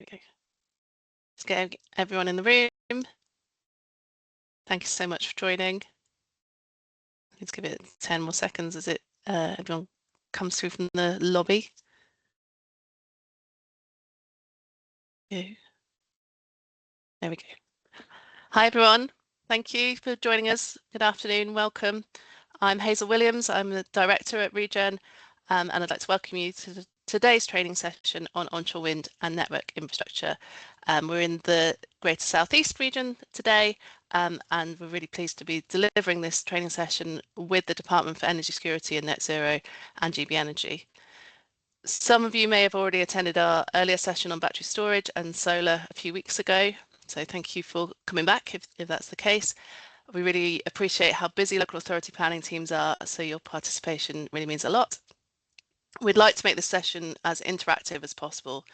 go. Let's get everyone in the room. Thank you so much for joining. Let's give it 10 more seconds as everyone comes through from the lobby. There we go. Hi everyone. Thank you for joining us. Good afternoon. Welcome. I'm Hazel Williams. I'm the director at Regen, and I'd like to welcome you to today's training session on onshore wind and network infrastructure. We're in the Greater South East region today, and we're really pleased to be delivering this training session with the Department for Energy Security and Net Zero and GB Energy. Some of you may have already attended our earlier session on battery storage and solar a few weeks ago, so thank you for coming back if that's the case. We really appreciate how busy local authority planning teams are, so your participation really means a lot. We'd like to make this session as interactive as possible.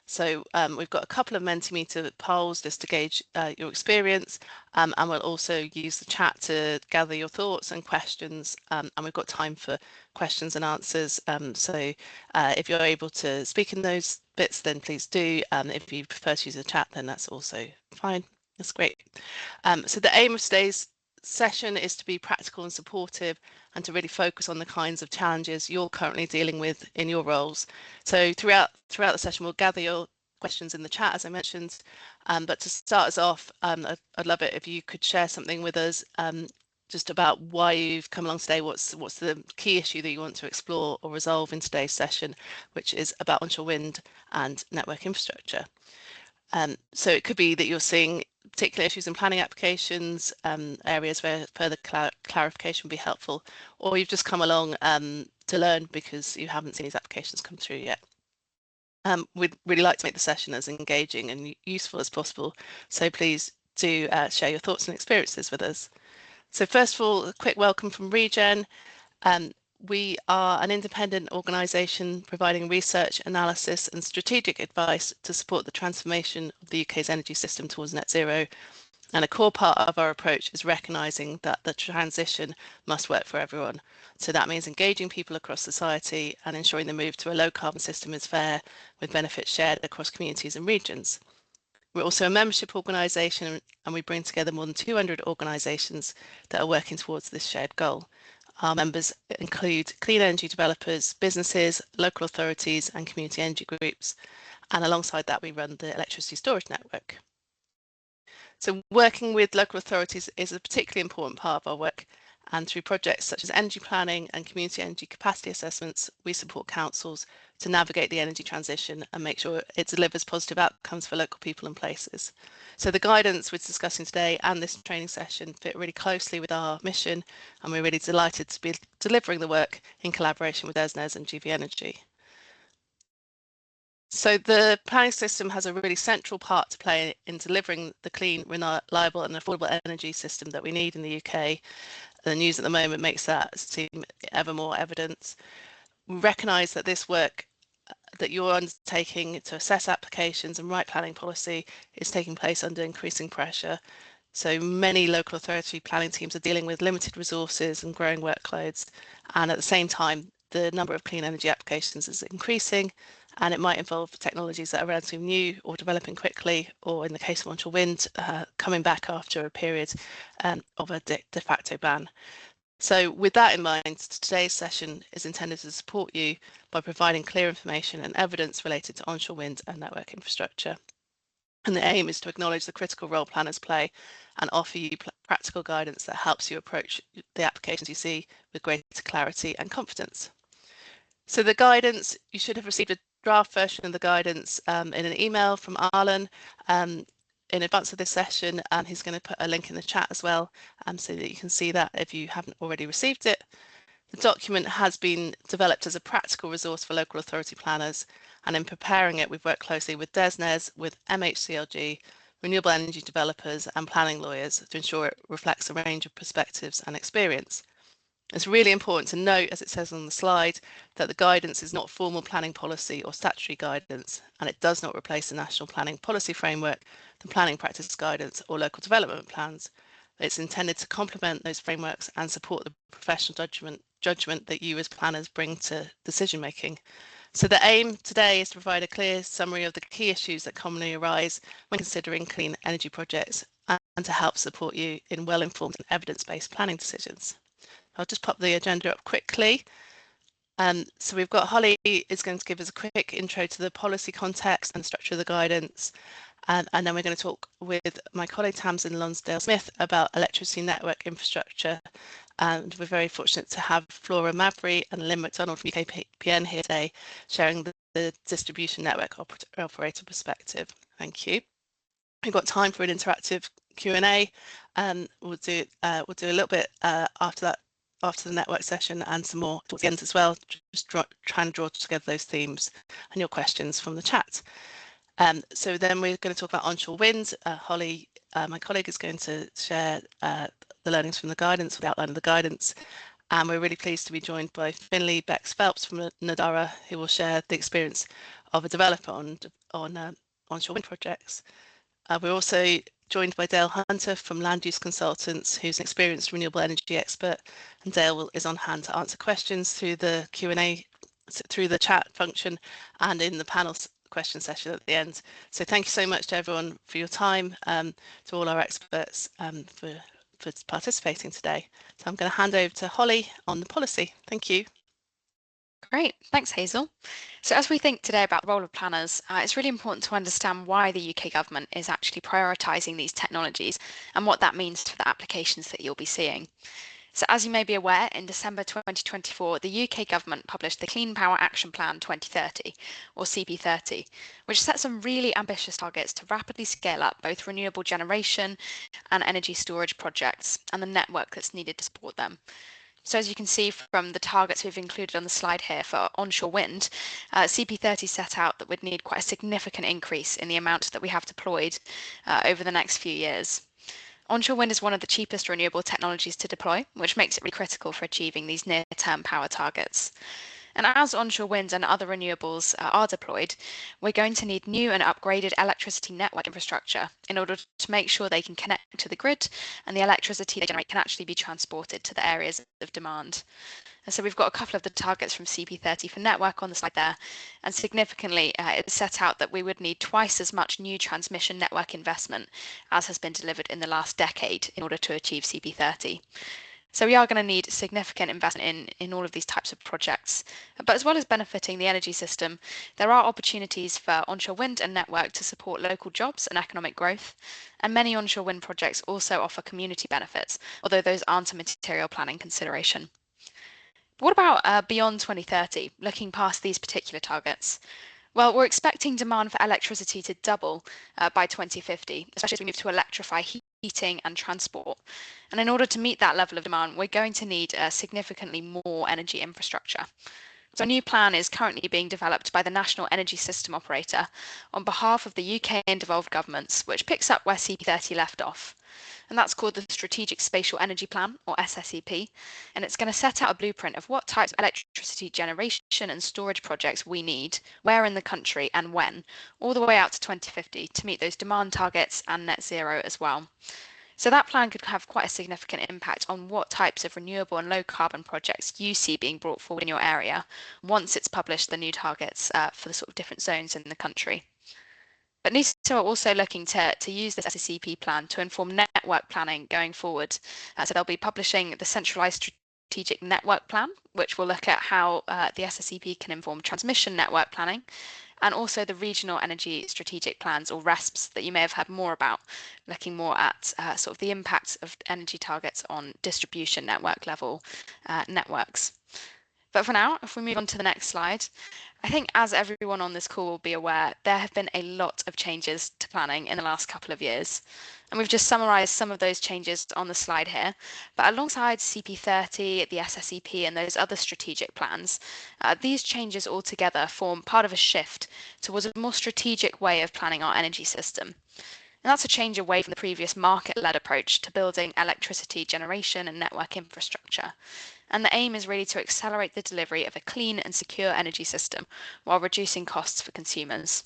So we've got a couple of Mentimeter polls just to gauge your experience, and we'll also use the chat to gather your thoughts and questions, and we've got time for questions and answers. So if you're able to speak in those bits, then please do. If you prefer to use the chat, then that's also fine. That's great. So the aim of today's session is to be practical and supportive and to really focus on the kinds of challenges you're currently dealing with in your roles. So throughout the session, we'll gather your questions in the chat, as I mentioned, but to start us off, I'd love it if you could share something with us just about why you've come along today. What's the key issue that you want to explore or resolve in today's session, which is about onshore wind and network infrastructure. So it could be that you're seeing particular issues in planning applications, areas where further clarification would be helpful, or you've just come along to learn because you haven't seen these applications come through yet. We'd really like to make the session as engaging and useful as possible, so please do share your thoughts and experiences with us. So first of all, a quick welcome from Regen. We are an independent organisation providing research, analysis and strategic advice to support the transformation of the UK's energy system towards net zero. And a core part of our approach is recognising that the transition must work for everyone. So that means engaging people across society and ensuring the move to a low carbon system is fair, with benefits shared across communities and regions. We're also a membership organisation, and we bring together more than 200 organisations that are working towards this shared goal. Our members include clean energy developers, businesses, local authorities and community energy groups. And alongside that, we run the electricity storage network. So working with local authorities is a particularly important part of our work. And through projects such as energy planning and community energy capacity assessments, we support councils to navigate the energy transition and make sure it delivers positive outcomes for local people and places. So the guidance we're discussing today and this training session fit really closely with our mission, and we're really delighted to be delivering the work in collaboration with ESNES and GB Energy. So the planning system has a really central part to play in delivering the clean, reliable and affordable energy system that we need in the UK. The news at the moment makes that seem ever more evident. We recognise that this work that you're undertaking to assess applications and write planning policy is taking place under increasing pressure. So many local authority planning teams are dealing with limited resources and growing workloads, and at the same time the number of clean energy applications is increasing, and it might involve technologies that are relatively new or developing quickly, or in the case of onshore wind, coming back after a period of a de facto ban. So with that in mind, today's session is intended to support you by providing clear information and evidence related to onshore wind and network infrastructure. And the aim is to acknowledge the critical role planners play and offer you practical guidance that helps you approach the applications you see with greater clarity and confidence. So the guidance, you should have received a draft version of the guidance in an email from Arlen in advance of this session, and he's going to put a link in the chat as well, so that you can see that if you haven't already received it. The document has been developed as a practical resource for local authority planners, and in preparing it, we've worked closely with DESNES, with MHCLG, renewable energy developers and planning lawyers to ensure it reflects a range of perspectives and experience. It's really important to note, as it says on the slide, that the guidance is not formal planning policy or statutory guidance, and it does not replace the National Planning Policy Framework, the Planning Practice Guidance or local development plans. It's intended to complement those frameworks and support the professional judgment that you as planners bring to decision making. So the aim today is to provide a clear summary of the key issues that commonly arise when considering clean energy projects and to help support you in well-informed and evidence-based planning decisions. I'll just pop the agenda up quickly. So we've got Holly is going to give us a quick intro to the policy context and structure of the guidance. And then we're going to talk with my colleague Tamsin Lonsdale-Smith about electricity network infrastructure. And we're very fortunate to have Flora Mabry and Lynn McDonald from UKPN here today, sharing the distribution network operator perspective. Thank you. We've got time for an interactive Q&A. We'll do a little bit after that, after the network session, and some more towards the end as well, just try and draw together those themes and your questions from the chat. So then we're going to talk about onshore wind. Holly, my colleague, is going to share the learnings from the guidance, the outline of the guidance. And we're really pleased to be joined by Finlay Bex-Phelps from Nadara, who will share the experience of a developer on onshore wind projects. We're also joined by Dale Hunter from Land Use Consultants, who's an experienced renewable energy expert. And Dale is on hand to answer questions through the Q&A, through the chat function, and in the panel question session at the end. So thank you so much to everyone for your time, to all our experts for participating today. So I'm going to hand over to Holly on the policy. Thank you. Great, thanks Hazel. So as we think today about the role of planners, it's really important to understand why the UK government is actually prioritising these technologies and what that means for the applications that you'll be seeing. So as you may be aware, in December 2024, the UK government published the Clean Power Action Plan 2030, or CP30, which sets some really ambitious targets to rapidly scale up both renewable generation and energy storage projects and the network that's needed to support them. So as you can see from the targets we've included on the slide here for onshore wind, CP30 set out that we'd need quite a significant increase in the amount that we have deployed over the next few years. Onshore wind is one of the cheapest renewable technologies to deploy, which makes it really critical for achieving these near-term power targets. And as onshore wind and other renewables are deployed, we're going to need new and upgraded electricity network infrastructure in order to make sure they can connect to the grid and the electricity they generate can actually be transported to the areas of demand. And so we've got a couple of the targets from CP30 for network on the slide there, and significantly it set out that we would need twice as much new transmission network investment as has been delivered in the last decade in order to achieve CP30. So we are going to need significant investment in all of these types of projects. But as well as benefiting the energy system, there are opportunities for onshore wind and network to support local jobs and economic growth. And many onshore wind projects also offer community benefits, although those aren't a material planning consideration. What about beyond 2030, looking past these particular targets? Well, we're expecting demand for electricity to double by 2050, especially as we move to electrify heating and transport. And in order to meet that level of demand, we're going to need significantly more energy infrastructure. So a new plan is currently being developed by the National Energy System Operator on behalf of the UK and devolved governments, which picks up where CP30 left off. And that's called the Strategic Spatial Energy Plan, or SSEP, and it's going to set out a blueprint of what types of electricity generation and storage projects we need, where in the country and when, all the way out to 2050 to meet those demand targets and net zero as well. So that plan could have quite a significant impact on what types of renewable and low carbon projects you see being brought forward in your area once it's published the new targets for the sort of different zones in the country. But NISA are also looking to use this SSEP plan to inform network planning going forward. So they'll be publishing the Centralised Strategic Network Plan, which will look at how the SSEP can inform transmission network planning, and also the Regional Energy Strategic Plans, or RESPs, that you may have heard more about, looking more at sort of the impact of energy targets on distribution network level networks. But for now, if we move on to the next slide, I think as everyone on this call will be aware, there have been a lot of changes to planning in the last couple of years. And we've just summarised some of those changes on the slide here. But alongside CP30, the SSEP and those other strategic plans, these changes altogether form part of a shift towards a more strategic way of planning our energy system. And that's a change away from the previous market-led approach to building electricity generation and network infrastructure. And the aim is really to accelerate the delivery of a clean and secure energy system while reducing costs for consumers.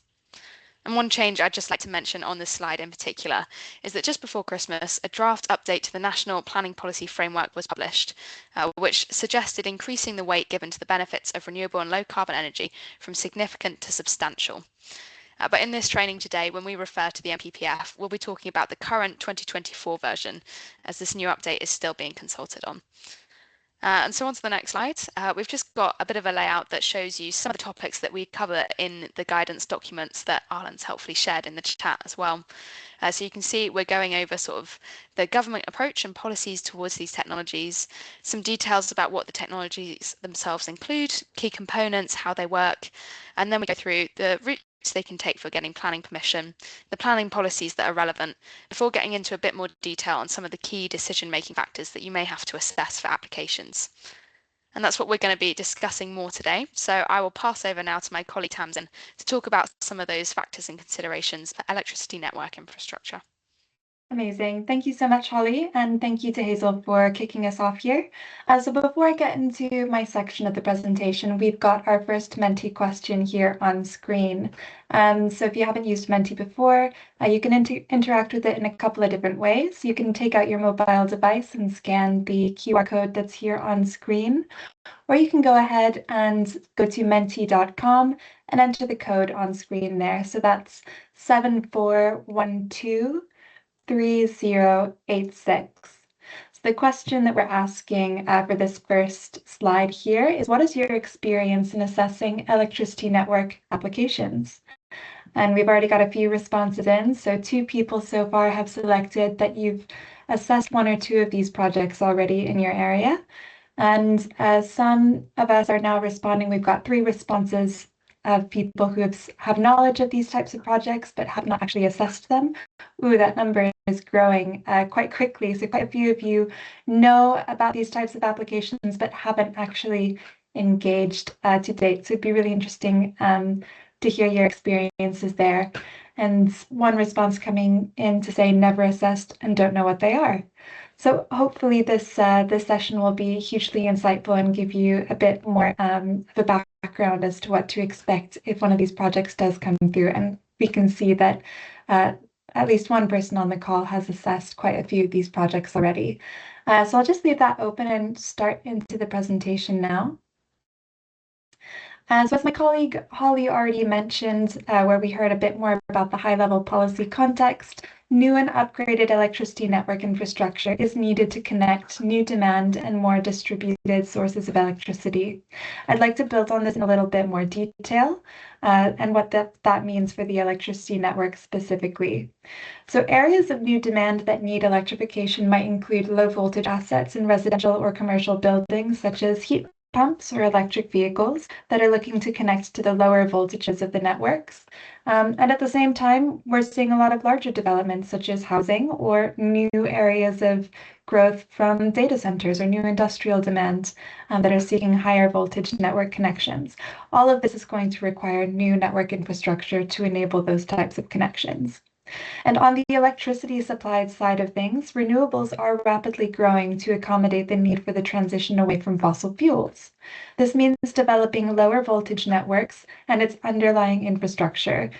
And one change I'd just like to mention on this slide in particular is that just before Christmas, a draft update to the National Planning Policy Framework was published, which suggested increasing the weight given to the benefits of renewable and low carbon energy from significant to substantial. But in this training today, when we refer to the NPPF, we'll be talking about the current 2024 version, as this new update is still being consulted on. And so on to the next slide. We've just got a bit of a layout that shows you some of the topics that we cover in the guidance documents that Arlen's helpfully shared in the chat as well. So you can see we're going over sort of the government approach and policies towards these technologies, some details about what the technologies themselves include, key components, how they work, and then we go through the routes they can take for getting planning permission, the planning policies that are relevant, before getting into a bit more detail on some of the key decision-making factors that you may have to assess for applications. And that's what we're going to be discussing more today. So I will pass over now to my colleague Tamsin to talk about some of those factors and considerations for electricity network infrastructure. Amazing. Thank you so much, Holly, and thank you to Hazel for kicking us off here. So before I get into my section of the presentation, we've got our first Menti question here on screen. So if you haven't used Menti before, you can interact with it in a couple of different ways. You can take out your mobile device and scan the QR code that's here on screen, or you can go ahead and go to menti.com and enter the code on screen there. So that's 7412. 3086. So the question that we're asking for this first slide here is, what is your experience in assessing electricity network applications? And we've already got a few responses in. So 2 people so far have selected that you've assessed 1 or 2 of these projects already in your area. And some of us are now responding. We've got 3 responses of people who have knowledge of these types of projects but have not actually assessed them. Ooh, that number is growing quite quickly. So quite a few of you know about these types of applications but haven't actually engaged to date. So it'd be really interesting to hear your experiences there. And one response coming in to say never assessed and don't know what they are. So hopefully this session will be hugely insightful and give you a bit more of a background as to what to expect if one of these projects does come through. And we can see that at least one person on the call has assessed quite a few of these projects already. So I'll just leave that open and start into the presentation now. So as my colleague Holly already mentioned, where we heard a bit more about the high-level policy context, new and upgraded electricity network infrastructure is needed to connect new demand and more distributed sources of electricity. I'd like to build on this in a little bit more detail and what that means for the electricity network specifically. So areas of new demand that need electrification might include low voltage assets in residential or commercial buildings, such as heat pumps or electric vehicles that are looking to connect to the lower voltages of the networks. And at the same time, we're seeing a lot of larger developments such as housing or new areas of growth from data centers or new industrial demands that are seeking higher voltage network connections. All of this is going to require new network infrastructure to enable those types of connections. And on the electricity supplied side of things, renewables are rapidly growing to accommodate the need for the transition away from fossil fuels. This means developing lower voltage networks and its underlying infrastructure,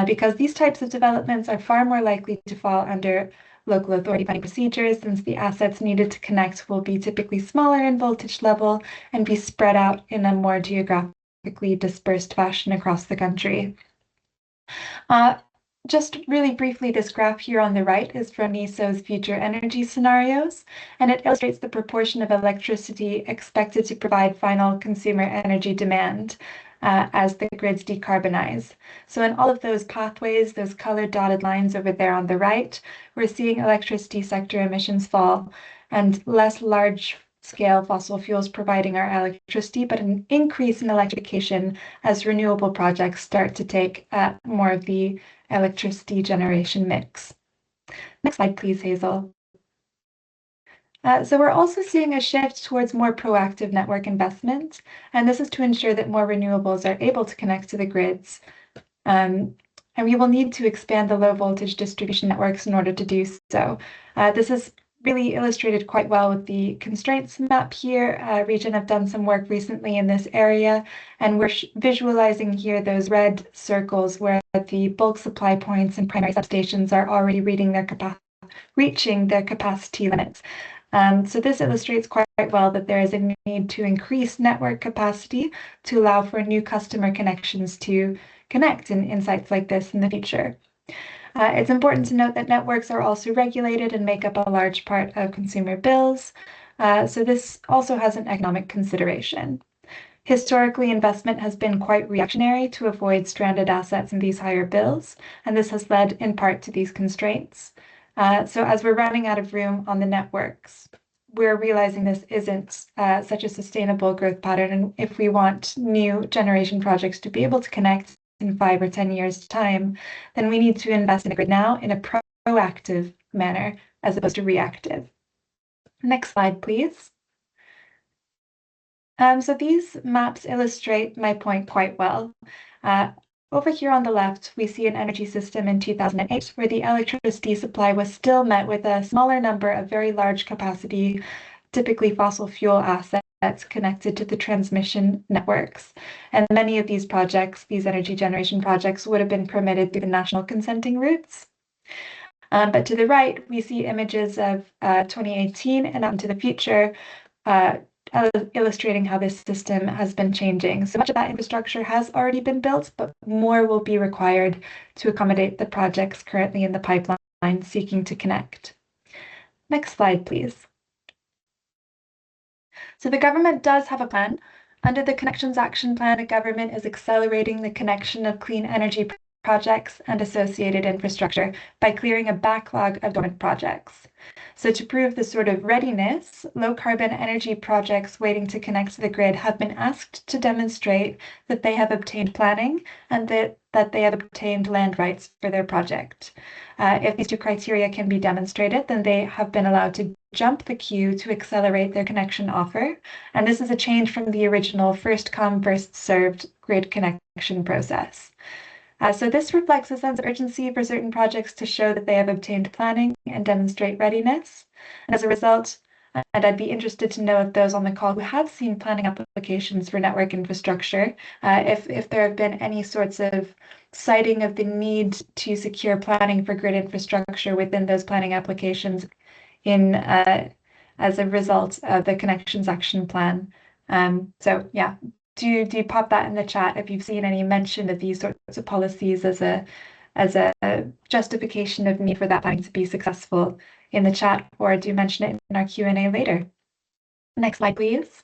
because these types of developments are far more likely to fall under local authority planning procedures, since the assets needed to connect will be typically smaller in voltage level and be spread out in a more geographically dispersed fashion across the country. Just really briefly, this graph here on the right is from NESO's future energy scenarios, and it illustrates the proportion of electricity expected to provide final consumer energy demand as the grids decarbonize. So in all of those pathways, those colored dotted lines over there on the right, we're seeing electricity sector emissions fall and less large-scale fossil fuels providing our electricity, but an increase in electrification as renewable projects start to take more of the electricity generation mix. Next slide, please, Hazel. So we're also seeing a shift towards more proactive network investment, and this is to ensure that more renewables are able to connect to the grids. And we will need to expand the low voltage distribution networks in order to do so. This is really illustrated quite well with the constraints map here. Region have done some work recently in this area, and we're visualizing here those red circles where the bulk supply points and primary substations are already reaching their capacity limits. So this illustrates quite well that there is a need to increase network capacity to allow for new customer connections to connect in sites like this in the future. It's important to note that networks are also regulated and make up a large part of consumer bills. So this also has an economic consideration. Historically, investment has been quite reactionary to avoid stranded assets in these higher bills, and this has led in part to these constraints. So as we're running out of room on the networks, we're realizing this isn't such a sustainable growth pattern. And if we want new generation projects to be able to connect in 5 or 10 years' time, then we need to invest in the grid now in a proactive manner as opposed to reactive. Next slide, please. So these maps illustrate my point quite well. Over here on the left, we see an energy system in 2008 where the electricity supply was still met with a smaller number of very large capacity, typically fossil fuel assets connected to the transmission networks. And many of these projects, these energy generation projects, would have been permitted through the national consenting routes. But to the right, we see images of 2018 and out into the future, illustrating how this system has been changing. So much of that infrastructure has already been built, but more will be required to accommodate the projects currently in the pipeline seeking to connect. Next slide, please. So the government does have a plan. Under the Connections Action Plan, the government is accelerating the connection of clean energy projects and associated infrastructure by clearing a backlog of dormant projects. So to prove the sort of readiness, low carbon energy projects waiting to connect to the grid have been asked to demonstrate that they have obtained planning and that they have obtained land rights for their project. If these two criteria can be demonstrated, then they have been allowed to jump the queue to accelerate their connection offer. And this is a change from the original first come, first served grid connection process. So this reflects a sense of urgency for certain projects to show that they have obtained planning and demonstrate readiness. And as a result, and I'd be interested to know if those on the call who have seen planning applications for network infrastructure, if there have been any sorts of citing of the need to secure planning for grid infrastructure within those planning applications as a result of the Connections Action Plan. So yeah, do pop that in the chat if you've seen any mention of these sorts of policies as a justification of need for that planning to be successful in the chat, or do mention it in our Q&A later. Next slide, please.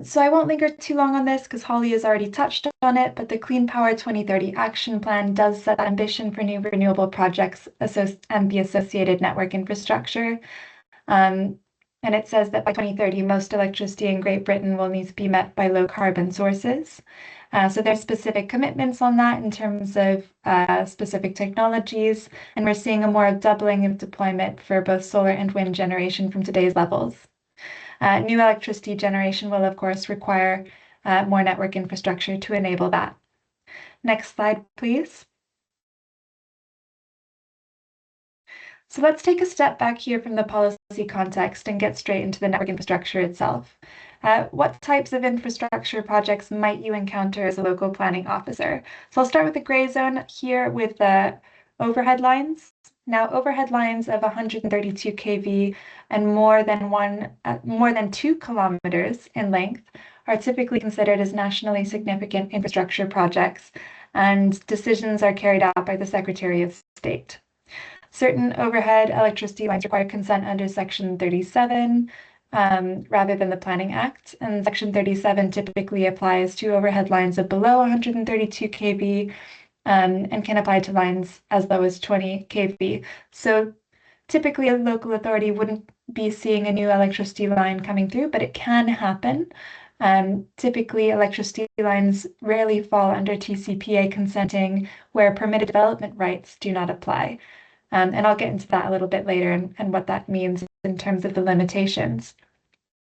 So I won't linger too long on this because Holly has already touched on it, but the Clean Power 2030 Action Plan does set that ambition for new renewable projects and the associated network infrastructure. And it says that by 2030, most electricity in Great Britain will need to be met by low carbon sources. So there's specific commitments on that in terms of specific technologies, and we're seeing a more doubling of deployment for both solar and wind generation from today's levels. New electricity generation will, of course, require more network infrastructure to enable that. Next slide, please. So let's take a step back here from the policy context and get straight into the network infrastructure itself. What types of infrastructure projects might you encounter as a local planning officer? So I'll start with the gray zone here with the overhead lines. Now, overhead lines of 132 kV and more than 2 kilometers in length are typically considered as nationally significant infrastructure projects, and decisions are carried out by the Secretary of State. Certain overhead electricity lines require consent under Section 37 rather than the Planning Act, and Section 37 typically applies to overhead lines of below 132 kV and can apply to lines as low as 20 kV. So typically a local authority wouldn't be seeing a new electricity line coming through, but it can happen. Typically, electricity lines rarely fall under TCPA consenting where permitted development rights do not apply. And I'll get into that a little bit later and what that means in terms of the limitations.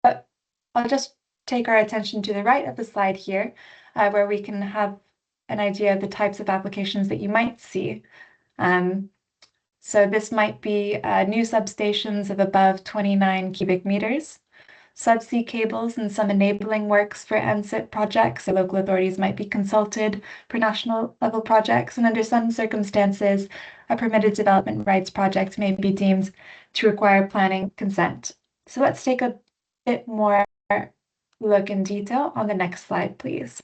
But I'll just take our attention to the right of the slide here, where we can have an idea of the types of applications that you might see. So So this might be new substations of above 29 cubic meters, subsea cables and some enabling works for NSIP projects. So local authorities might be consulted for national level projects, and under some circumstances, a permitted development rights project may be deemed to require planning consent. So let's take a bit more look in detail on the next slide, please.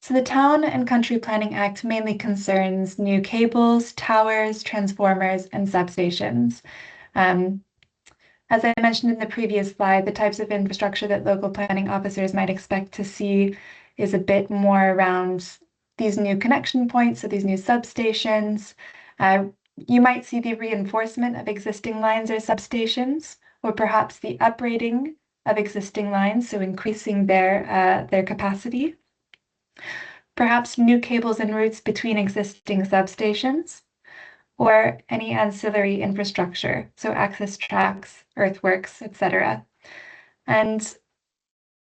So the Town and Country Planning Act mainly concerns new cables, towers, transformers, and substations. As I mentioned in the previous slide, the types of infrastructure that local planning officers might expect to see is a bit more around these new connection points, so these new substations. You might see the reinforcement of existing lines or substations, or perhaps the uprating of existing lines, so increasing their capacity. Perhaps new cables and routes between existing substations, or any ancillary infrastructure, so access tracks, earthworks, etc. And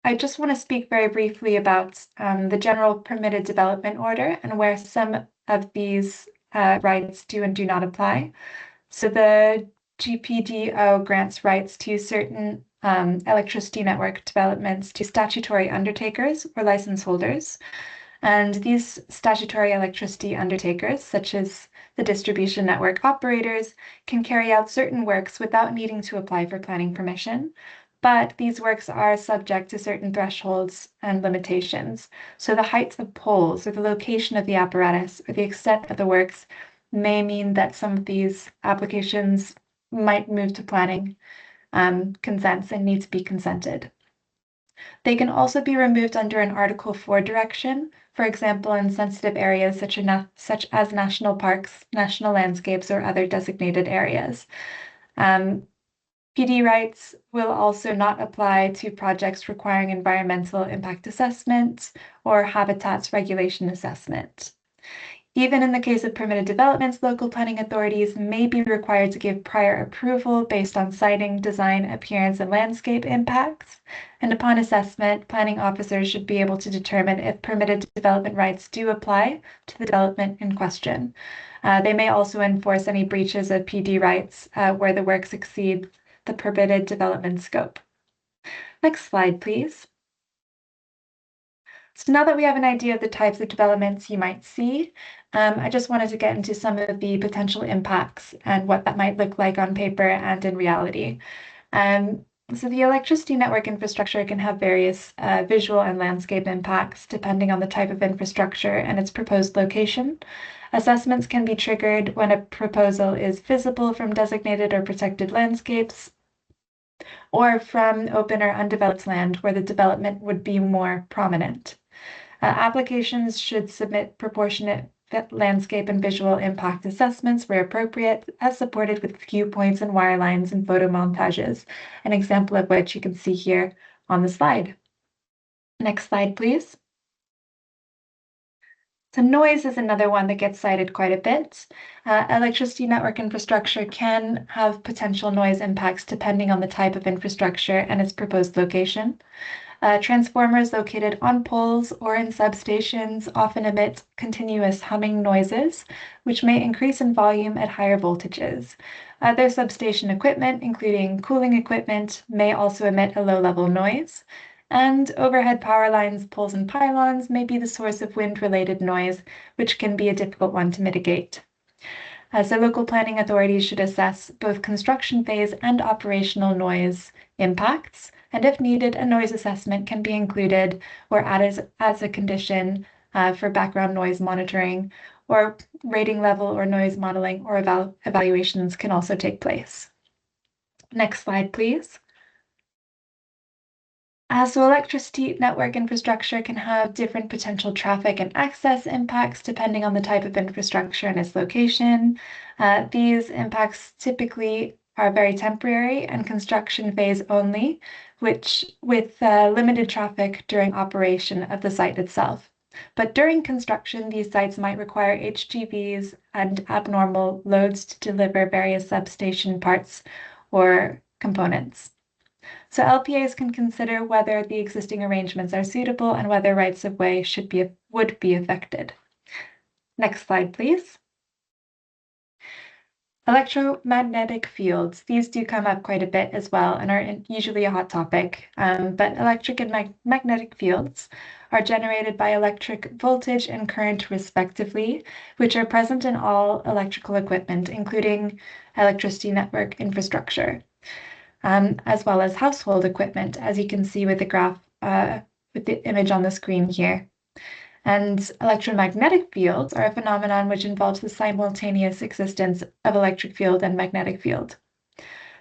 I just want to speak very briefly about the general permitted development order and where some of these rights do and do not apply. So the GPDO grants rights to certain electricity network developments to statutory undertakers or license holders. And these statutory electricity undertakers, such as the distribution network operators, can carry out certain works without needing to apply for planning permission. But these works are subject to certain thresholds and limitations. So the height of poles or the location of the apparatus or the extent of the works may mean that some of these applications might move to planning consents and need to be consented. They can also be removed under an Article 4 direction, for example, in sensitive areas such as national parks, national landscapes, or other designated areas. PD rights will also not apply to projects requiring environmental impact assessment or habitats regulation assessment. Even in the case of permitted developments, local planning authorities may be required to give prior approval based on siting, design, appearance, and landscape impacts. And upon assessment, planning officers should be able to determine if permitted development rights do apply to the development in question. They may also enforce any breaches of PD rights where the works exceed the permitted development scope. Next slide, please. So now that we have an idea of the types of developments you might see, I just wanted to get into some of the potential impacts and what that might look like on paper and in reality. So the electricity network infrastructure can have various visual and landscape impacts depending on the type of infrastructure and its proposed location. Assessments can be triggered when a proposal is visible from designated or protected landscapes, or from open or undeveloped land where the development would be more prominent. Applications should submit proportionate landscape and visual impact assessments where appropriate, as supported with viewpoints and wire lines and photo montages, an example of which you can see here on the slide. Next slide, please. So noise is another one that gets cited quite a bit. Electricity network infrastructure can have potential noise impacts depending on the type of infrastructure and its proposed location. Transformers located on poles or in substations often emit continuous humming noises, which may increase in volume at higher voltages. Other substation equipment, including cooling equipment, may also emit a low-level noise. And overhead power lines, poles, and pylons may be the source of wind-related noise, which can be a difficult one to mitigate. So local planning authorities should assess both construction phase and operational noise impacts, and if needed, a noise assessment can be included or added as a condition for background noise monitoring, or rating level or noise modeling or evaluations can also take place. Next slide, please. So electricity network infrastructure can have different potential traffic and access impacts depending on the type of infrastructure and its location. These impacts typically are very temporary and construction phase only, which with limited traffic during operation of the site itself. But during construction, these sites might require HGVs and abnormal loads to deliver various substation parts or components. So LPAs can consider whether the existing arrangements are suitable and whether rights of way would be affected. Next slide, please. Electromagnetic fields, these do come up quite a bit as well and are usually a hot topic, but electric and magnetic fields are generated by electric voltage and current respectively, which are present in all electrical equipment, including electricity network infrastructure, as well as household equipment, as you can see with the graph, with the image on the screen here. And electromagnetic fields are a phenomenon which involves the simultaneous existence of electric field and magnetic field.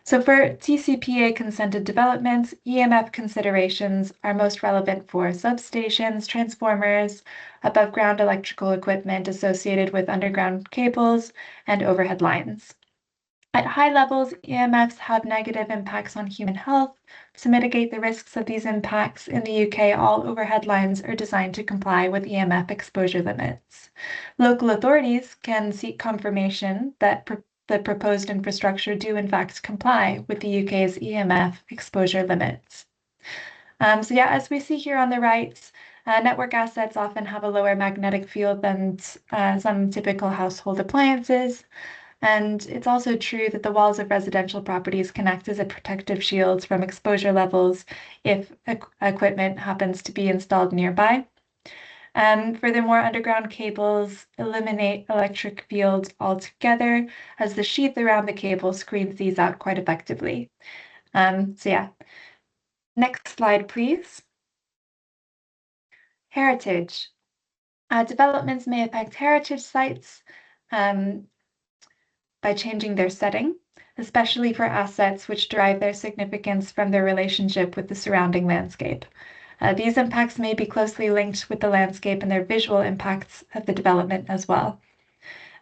So for TCPA consented developments, EMF considerations are most relevant for substations, transformers, above ground electrical equipment associated with underground cables and overhead lines. At high levels, EMFs have negative impacts on human health. To mitigate the risks of these impacts, in the UK, all overhead lines are designed to comply with EMF exposure limits. Local authorities can seek confirmation that the proposed infrastructure do in fact comply with the UK's EMF exposure limits. So yeah, as we see here on the right, network assets often have a lower magnetic field than some typical household appliances. And it's also true that the walls of residential properties can act as a protective shield from exposure levels if equipment happens to be installed nearby. Furthermore, underground cables eliminate electric fields altogether, as the sheath around the cable screens these out quite effectively. So yeah. Next slide, please. Heritage. Developments may affect heritage sites by changing their setting, especially for assets which derive their significance from their relationship with the surrounding landscape. These impacts may be closely linked with the landscape and their visual impacts of the development as well.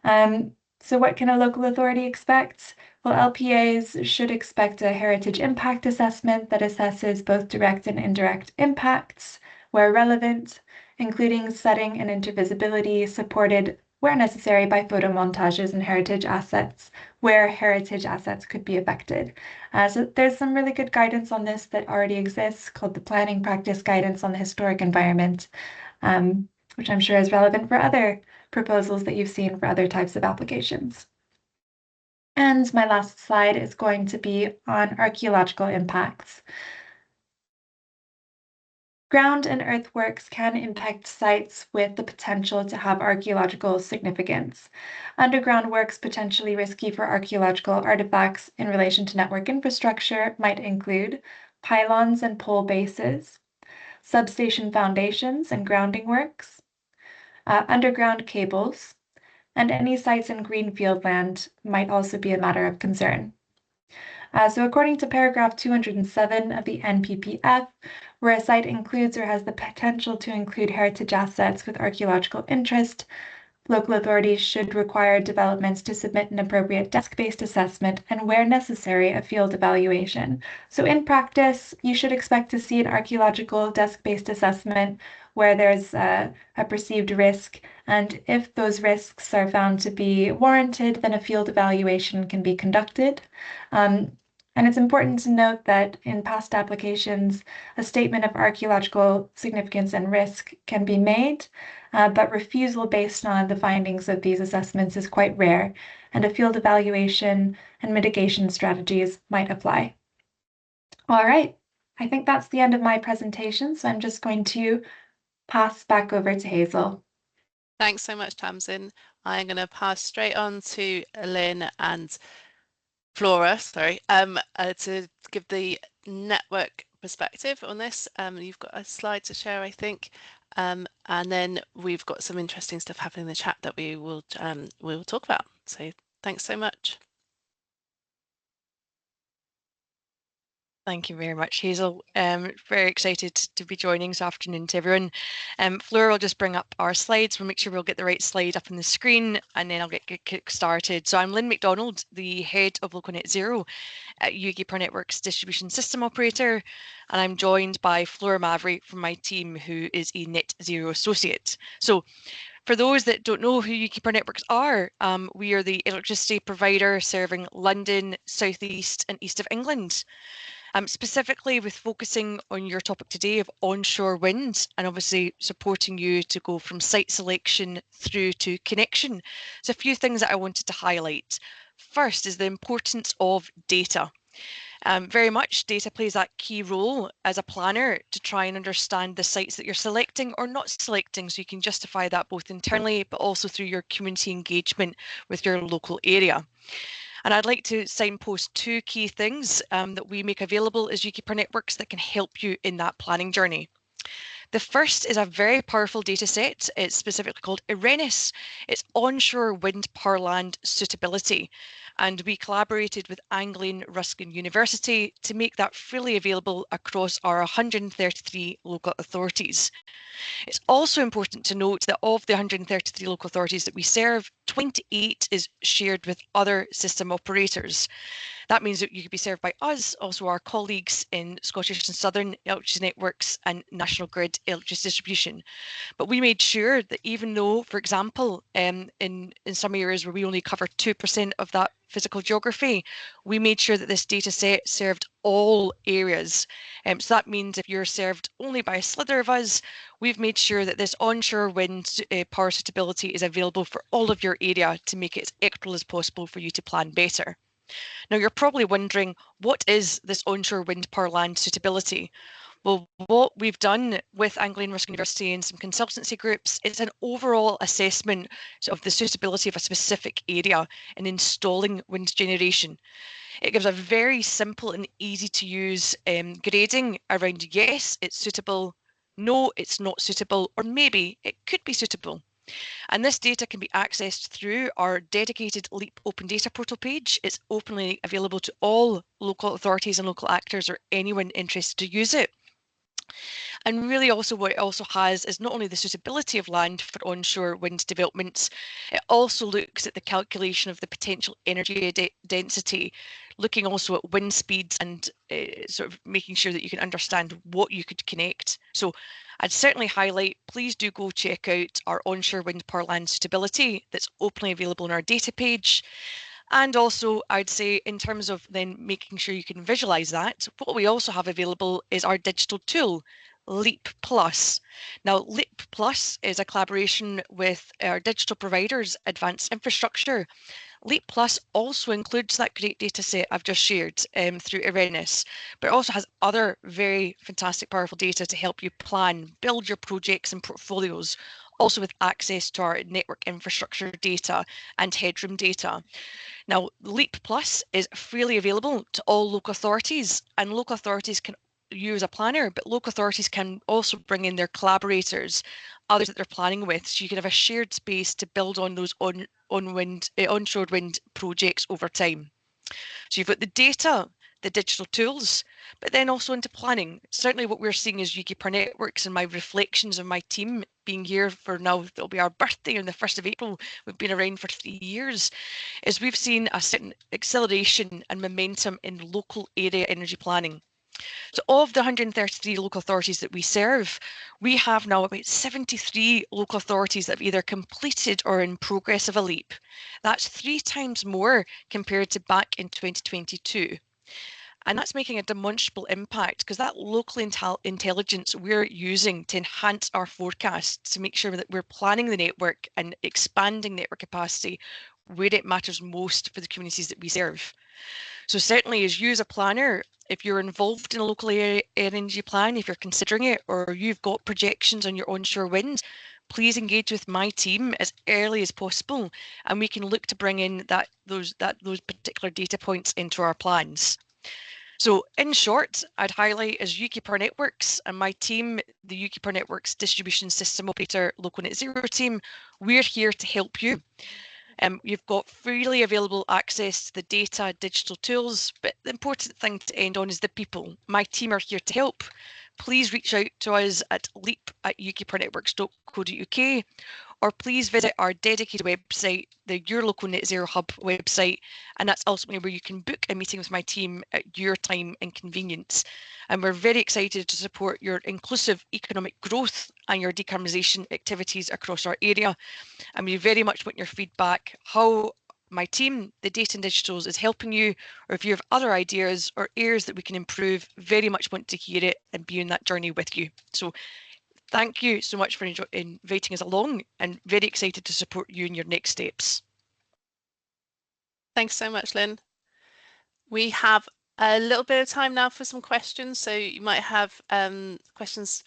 So what can a local authority expect? Well, LPAs should expect a heritage impact assessment that assesses both direct and indirect impacts where relevant, including setting and intervisibility, supported where necessary by photo montages and heritage assets where heritage assets could be affected. So there's some really good guidance on this that already exists called the Planning Practice Guidance on the Historic Environment, which I'm sure is relevant for other proposals that you've seen for other types of applications. And my last slide is going to be on archaeological impacts. Ground and earthworks can impact sites with the potential to have archaeological significance. Underground works potentially risky for archaeological artifacts in relation to network infrastructure might include pylons and pole bases, substation foundations and grounding works, underground cables, and any sites in greenfield land might also be a matter of concern. So according to paragraph 207 of the NPPF, where a site includes or has the potential to include heritage assets with archaeological interest, local authorities should require developments to submit an appropriate desk-based assessment and, where necessary, a field evaluation. So in practice, you should expect to see an archaeological desk-based assessment where there's a perceived risk, and if those risks are found to be warranted, then a field evaluation can be conducted. And it's important to note that in past applications, a statement of archaeological significance and risk can be made, but refusal based on the findings of these assessments is quite rare, and a field evaluation and mitigation strategies might apply. All right, I think that's the end of my presentation, so I'm just going to pass back over to Hazel. Thanks so much, Tamsin. I'm going to pass straight on to Lynn and Flora, sorry, to give the network perspective on this. You've got a slide to share, I think, and then we've got some interesting stuff happening in the chat that we will talk about. So thanks so much. Thank you very much, Hazel. Very excited to be joining this afternoon to everyone. Flora will just bring up our slides. We'll make sure we'll get the right slide up on the screen, and then I'll get kick started. So I'm Lynn McDonald, the head of Local Net Zero at UK Power Networks Distribution System Operator, and I'm joined by Flora Mavry from my team, who is a Net Zero associate. So for those that don't know who UK Power Networks are, we are the electricity provider serving London, South East and East of England. Specifically with focusing on your topic today of onshore wind, and obviously supporting you to go from site selection through to connection. So a few things that I wanted to highlight. First is the importance of data. Very much data plays that key role as a planner to try and understand the sites that you're selecting or not selecting, so you can justify that both internally but also through your community engagement with your local area. And I'd like to signpost two key things that we make available as UKeeper Networks that can help you in that planning journey. The first is a very powerful data set. It's specifically called IRENIS. It's onshore wind power land suitability. And we collaborated with Anglian Ruskin University to make that freely available across our 133 local authorities. It's also important to note that of the 133 local authorities that we serve, 28 is shared with other system operators. That means that you could be served by us, also our colleagues in Scottish and Southern Electricity Networks and National Grid Electricity Distribution. But we made sure that even though, for example, in some areas where we only cover 2% of that physical geography, we made sure that this data set served all areas. So that means if you're served only by a slither of us, we've made sure that this onshore wind power suitability is available for all of your area to make it as equitable as possible for you to plan better. Now, you're probably wondering, what is this onshore wind power land suitability? Well, what we've done with Anglian Ruskin University and some consultancy groups, it's an overall assessment of the suitability of a specific area in installing wind generation. It gives a very simple and easy to use grading around yes, it's suitable, no, it's not suitable, or maybe it could be suitable. And this data can be accessed through our dedicated LEAP Open Data Portal page. It's openly available to all local authorities and local actors or anyone interested to use it. And really also what it also has is not only the suitability of land for onshore wind developments, it also looks at the calculation of the potential energy density, looking also at wind speeds and sort of making sure that you can understand what you could connect. So I'd certainly highlight, please do go check out our onshore wind power land suitability that's openly available on our data page. And also, I'd say in terms of then making sure you can visualize that, what we also have available is our digital tool, LEAP Plus. Now, LEAP Plus is a collaboration with our digital providers, Advanced Infrastructure. LEAP Plus also includes that great data set I've just shared through IRENIS, but it also has other very fantastic, powerful data to help you plan, build your projects and portfolios, also with access to our network infrastructure data and headroom data. Now, LEAP Plus is freely available to all local authorities, and local authorities can use a planner, but local authorities can also bring in their collaborators, others that they're planning with, so you can have a shared space to build on those onshore wind projects over time. So you've got the data, the digital tools, but then also into planning. Certainly what we're seeing is UKeeper Networks and my reflections of my team being here for now, it'll be our birthday on the 1st of April, we've been around for 3 years, is we've seen a certain acceleration and momentum in local area energy planning. So of the 133 local authorities that we serve, we have now about 73 local authorities that have either completed or in progress of a LEAP. That's 3 times more compared to back in 2022. And that's making a demonstrable impact because that local intelligence we're using to enhance our forecasts to make sure that we're planning the network and expanding network capacity where it matters most for the communities that we serve. So certainly as you as a planner, if you're involved in a local area energy plan, if you're considering it, or you've got projections on your onshore wind, please engage with my team as early as possible, and we can look to bring in those particular data points into our plans. So in short, I'd highlight as UKeeper Networks and my team, the UKeeper Networks Distribution System Operator Local Net Zero team, we're here to help you. You've got freely available access to the data, digital tools, but the important thing to end on is the people. My team are here to help. Please reach out to us at leap@ukepernetworks.co.uk, or please visit our dedicated website, the Your Local Net Zero Hub website, and that's ultimately where you can book a meeting with my team at your time and convenience. And we're very excited to support your inclusive economic growth and your decarbonisation activities across our area. And we very much want your feedback. How my team, the Data and Digitals, is helping you, or if you have other ideas or areas that we can improve, very much want to hear it and be on that journey with you. So thank you so much for inviting us along, and very excited to support you in your next steps. Thanks so much, Lynn. We have a little bit of time now for some questions, so you might have questions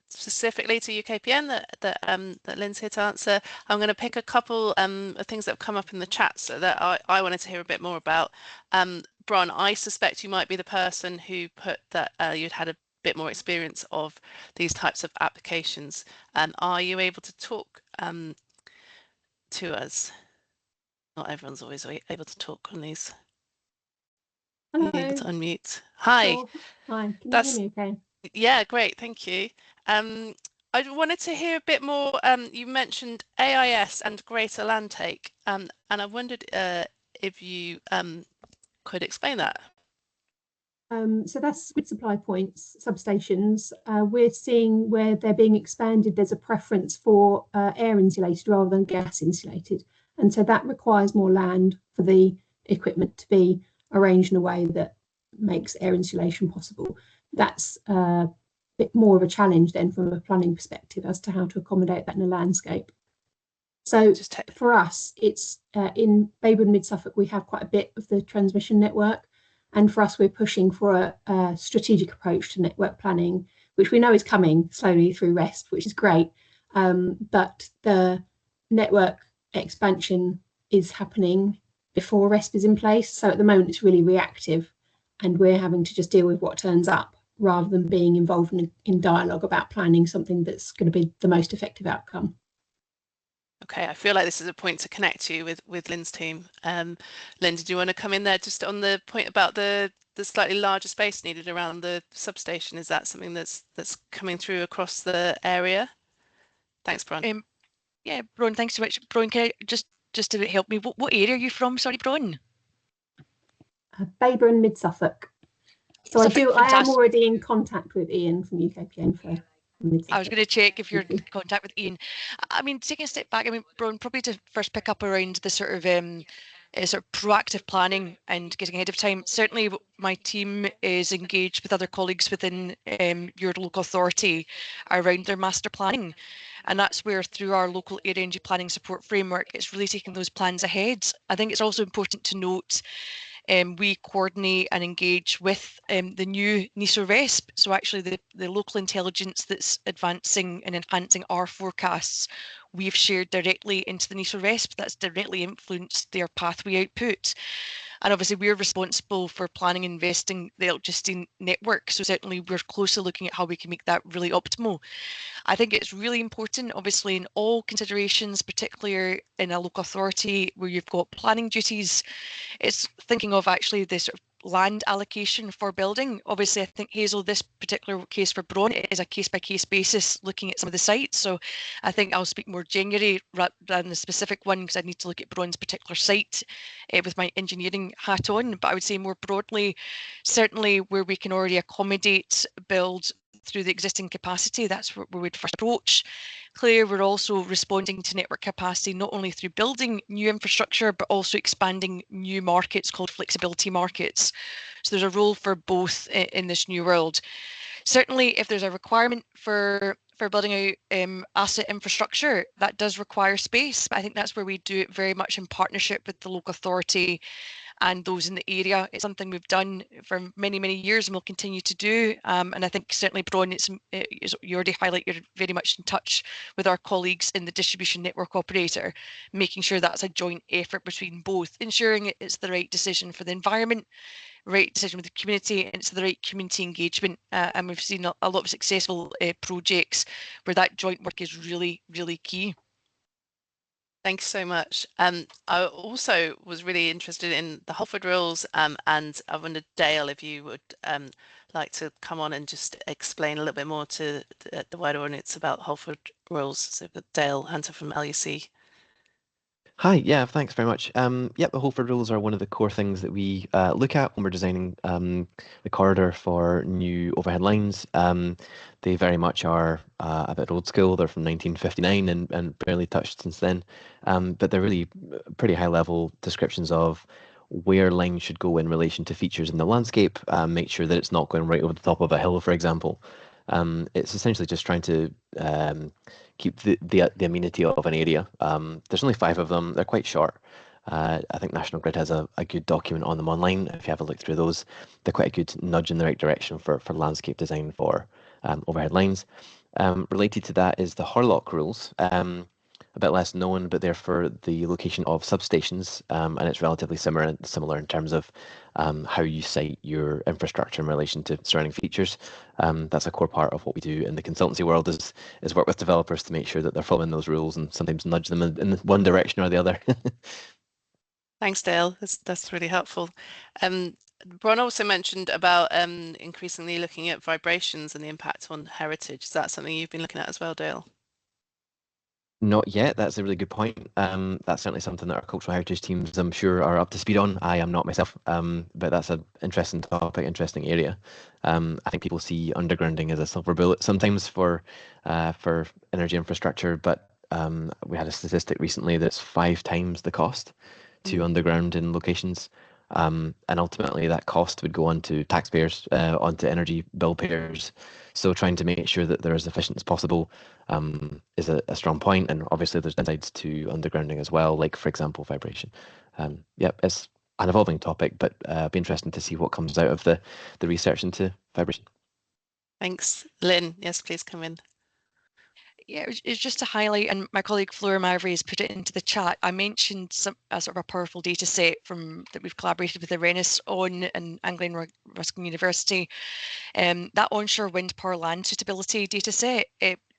specifically to UKPN that Lynn's here to answer. I'm going to pick a couple of things that have come up in the chat so that I wanted to hear a bit more about. Bron, I suspect you might be the person who put that you'd had a bit more experience of these types of applications. Are you able to talk to us? Not everyone's always able to talk on these. Are you able to unmute? Hi. Sure. Hi, can you hear me okay? Yeah, great, thank you. I wanted to hear a bit more. You mentioned AIS and greater land take, and I wondered if you could explain that. So that's grid supply points, substations. We're seeing where they're being expanded, there's a preference for air insulated rather than gas insulated. And so that requires more land for the equipment to be arranged in a way that makes air insulation possible. That's a bit more of a challenge then from a planning perspective as to how to accommodate that in a landscape. So for us, it's in Baywood Mid Suffolk, we have quite a bit of the transmission network. And for us, we're pushing for a strategic approach to network planning, which we know is coming slowly through RESP, which is great. But the network expansion is happening before RESP is in place. So at the moment, it's really reactive, and we're having to just deal with what turns up rather than being involved in dialogue about planning something that's going to be the most effective outcome. Okay, I feel like this is a point to connect you with Lynn's team. Lynn, did you want to come in there just on the point about the slightly larger space needed around the substation? Is that something that's coming through across the area? Thanks, Bron. Yeah, Bron, thanks so much. Bron, can I just to help me, what area are you from? Sorry, Bron. Baywood Mid Suffolk. So Suffolk, I am already in contact with Ian from UKPN for I was going to check if you're in contact with Ian. I mean, taking a step back, I mean, Bron, probably to first pick up around the sort of proactive planning and getting ahead of time. Certainly, my team is engaged with other colleagues within your local authority around their master planning. And that's where, through our local area energy planning support framework, it's really taking those plans ahead. I think it's also important to note we coordinate and engage with the new NISO RESP. So actually the local intelligence that's advancing and enhancing our forecasts, we've shared directly into the NISO RESP. That's directly influenced their pathway output. And obviously we're responsible for planning and investing the electricity network. So certainly we're closely looking at how we can make that really optimal. I think it's really important, obviously, in all considerations, particularly in a local authority where you've got planning duties, it's thinking of actually the sort of land allocation for building. Obviously, I think, Hazel, this particular case for Bron is a case-by-case basis looking at some of the sites. So I think I'll speak more generally rather than the specific one, because I need to look at Bron's particular site with my engineering hat on. But I would say more broadly, certainly where we can already accommodate build through the existing capacity, that's where we'd first approach. Clearly, we're also responding to network capacity, not only through building new infrastructure, but also expanding new markets called flexibility markets. So there's a role for both in this new world. Certainly, if there's a requirement for building out asset infrastructure, that does require space. But I think that's where we do it very much in partnership with the local authority and those in the area. It's something we've done for many, many years and will continue to do. And I think certainly, Bron, you already highlight you're very much in touch with our colleagues in the distribution network operator, making sure that's a joint effort between both, ensuring it's the right decision for the environment, right decision with the community, and it's the right community engagement. And we've seen a lot of successful projects where that joint work is really, really key. Thanks so much. I also was really interested in the Holford rules, and I wondered, Dale, if you would like to come on and just explain a little bit more to the wider audience about Holford rules. So Dale Hunter from LUC. Hi, yeah, thanks very much. Yep, the Holford rules are one of the core things that we look at when we're designing the corridor for new overhead lines. They very much are a bit old school. They're from 1959 and barely touched since then. But they're really pretty high level descriptions of where lines should go in relation to features in the landscape, make sure that it's not going right over the top of a hill, for example. It's essentially just trying to keep the amenity of an area. There's only 5 of them. They're quite short. I think National Grid has a good document on them online. If you have a look through those, they're quite a good nudge in the right direction for landscape design for overhead lines. Related to that is the Horlock rules. A bit less known, but they're for the location of substations, and it's relatively similar in terms of how you site your infrastructure in relation to surrounding features. That's a core part of what we do in the consultancy world is work with developers to make sure that they're following those rules and sometimes nudge them in one direction or the other. Thanks, Dale. That's really helpful. Bron also mentioned about increasingly looking at vibrations and the impact on heritage. Is that something you've been looking at as well, Dale? Not yet. That's a really good point. That's certainly something that our cultural heritage teams, I'm sure, are up to speed on. I am not myself, but that's an interesting topic, interesting area. I think people see undergrounding as a silver bullet sometimes for energy infrastructure, but we had a statistic recently that's 5 times the cost to underground in locations. And ultimately that cost would go on to taxpayers, onto energy bill payers. So trying to make sure that they're as efficient as possible is a strong point. And obviously there's downsides to undergrounding as well, like for example, vibration. Yep, it's an evolving topic, but it'll be interesting to see what comes out of the research into vibration. Thanks. Lynn, yes, please come in. Yeah, it's just to highlight, and my colleague Flora Mavry has put it into the chat. I mentioned a sort of a powerful data set that we've collaborated with Arenas on and Anglian Ruskin University. That onshore wind power land suitability data set,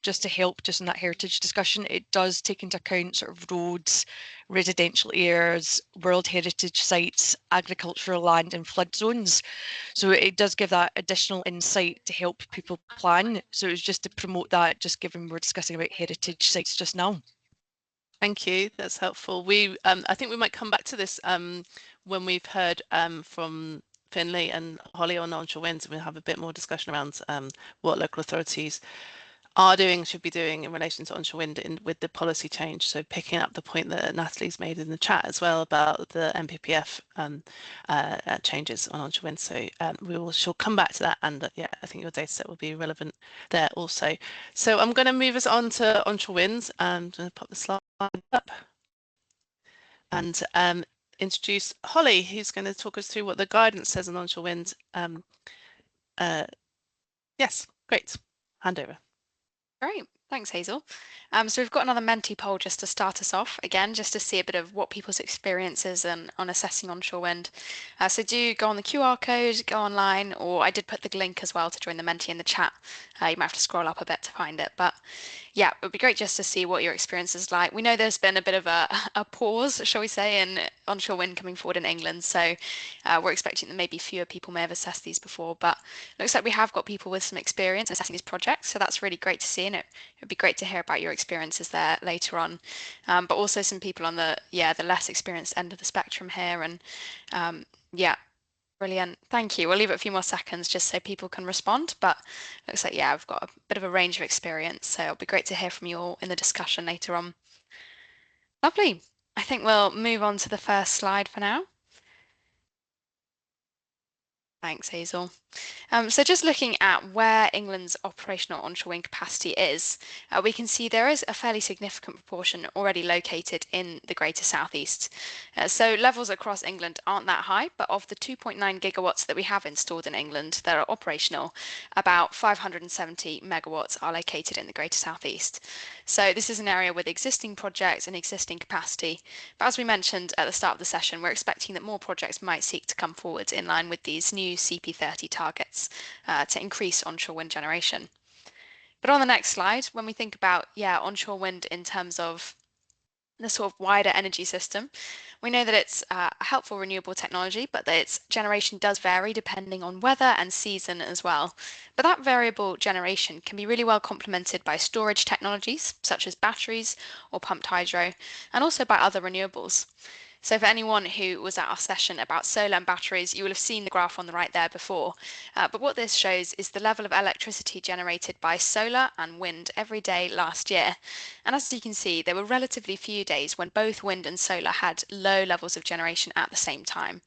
just to help just in that heritage discussion, it does take into account sort of roads, residential areas, World Heritage sites, agricultural land and flood zones. So it does give that additional insight to help people plan. So it was just to promote that, just given we're discussing about heritage sites just now. Thank you. That's helpful. I think we might come back to this when we've heard from Finlay and Holly on onshore winds, and we'll have a bit more discussion around what local authorities are doing, should be doing in relation to onshore wind with the policy change. So picking up the point that Natalie's made in the chat as well about the NPPF changes on onshore wind. So she'll come back to that, and yeah, I think your data set will be relevant there also. So I'm going to move us on to onshore winds. I'm going to pop the slide up and introduce Holly, who's going to talk us through what the guidance says on onshore wind. Yes, great. Hand over. Great, thanks Hazel. So we've got another Menti poll just to start us off, again, just to see a bit of what people's experiences on assessing onshore wind. So do go on the QR code, go online, or I did put the link as well to join the Menti in the chat. You might have to scroll up a bit to find it, but yeah, it would be great just to see what your experience is like. We know there's been a bit of a pause, shall we say, in onshore wind coming forward in England, so we're expecting that maybe fewer people may have assessed these before, but it looks like we have got people with some experience assessing these projects, so that's really great to see, and it would be great to hear about your experiences there later on. But also some people on the less experienced end of the spectrum here, and yeah, brilliant. Thank you. We'll leave it a few more seconds just so people can respond, but looks like, yeah, I've got a bit of a range of experience, so it'll be great to hear from you all in the discussion later on. Lovely. I think we'll move on to the first slide for now. Thanks, Hazel. So just looking at where England's operational onshore wind capacity is, we can see there is a fairly significant proportion already located in the Greater South East. So levels across England aren't that high, but of the 2.9 gigawatts that we have installed in England that are operational, about 570 megawatts are located in the Greater South East. So this is an area with existing projects and existing capacity. But as we mentioned at the start of the session, we're expecting that more projects might seek to come forward in line with these new CP30 targets to increase onshore wind generation. But on the next slide, when we think about onshore wind in terms of the sort of wider energy system, we know that it's a helpful renewable technology, but that its generation does vary depending on weather and season as well. But that variable generation can be really well complemented by storage technologies such as batteries or pumped hydro, and also by other renewables. So for anyone who was at our session about solar and batteries, you will have seen the graph on the right there before. But what this shows is the level of electricity generated by solar and wind every day last year. And as you can see, there were relatively few days when both wind and solar had low levels of generation at the same time.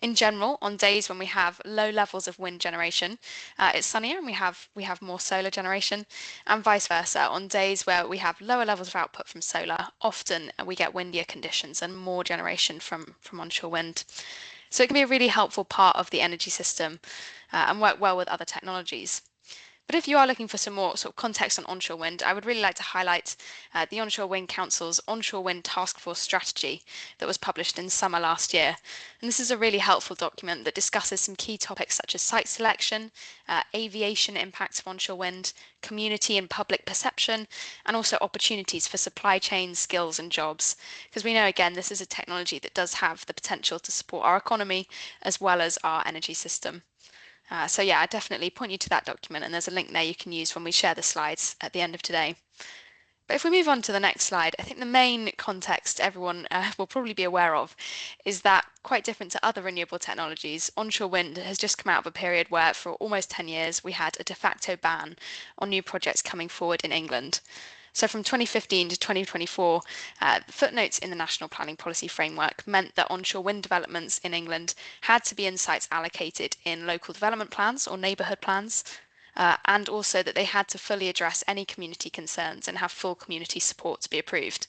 In general, on days when we have low levels of wind generation, it's sunnier and we have more solar generation, and vice versa. On days where we have lower levels of output from solar, often we get windier conditions and more generation from onshore wind. So it can be a really helpful part of the energy system and work well with other technologies. But if you are looking for some more sort of context on onshore wind, I would really like to highlight the Onshore Wind Council's Onshore Wind Task Force strategy that was published in summer last year. And this is a really helpful document that discusses some key topics such as site selection, aviation impacts of onshore wind, community and public perception, and also opportunities for supply chain skills and jobs. Because we know, again, this is a technology that does have the potential to support our economy as well as our energy system. So yeah, I definitely point you to that document, and there's a link there you can use when we share the slides at the end of today. But if we move on to the next slide, I think the main context everyone will probably be aware of is that, quite different to other renewable technologies, onshore wind has just come out of a period where for almost 10 years we had a de facto ban on new projects coming forward in England. So from 2015 to 2024, footnotes in the National Planning Policy Framework meant that onshore wind developments in England had to be in sites allocated in local development plans or neighbourhood plans, and also that they had to fully address any community concerns and have full community support to be approved.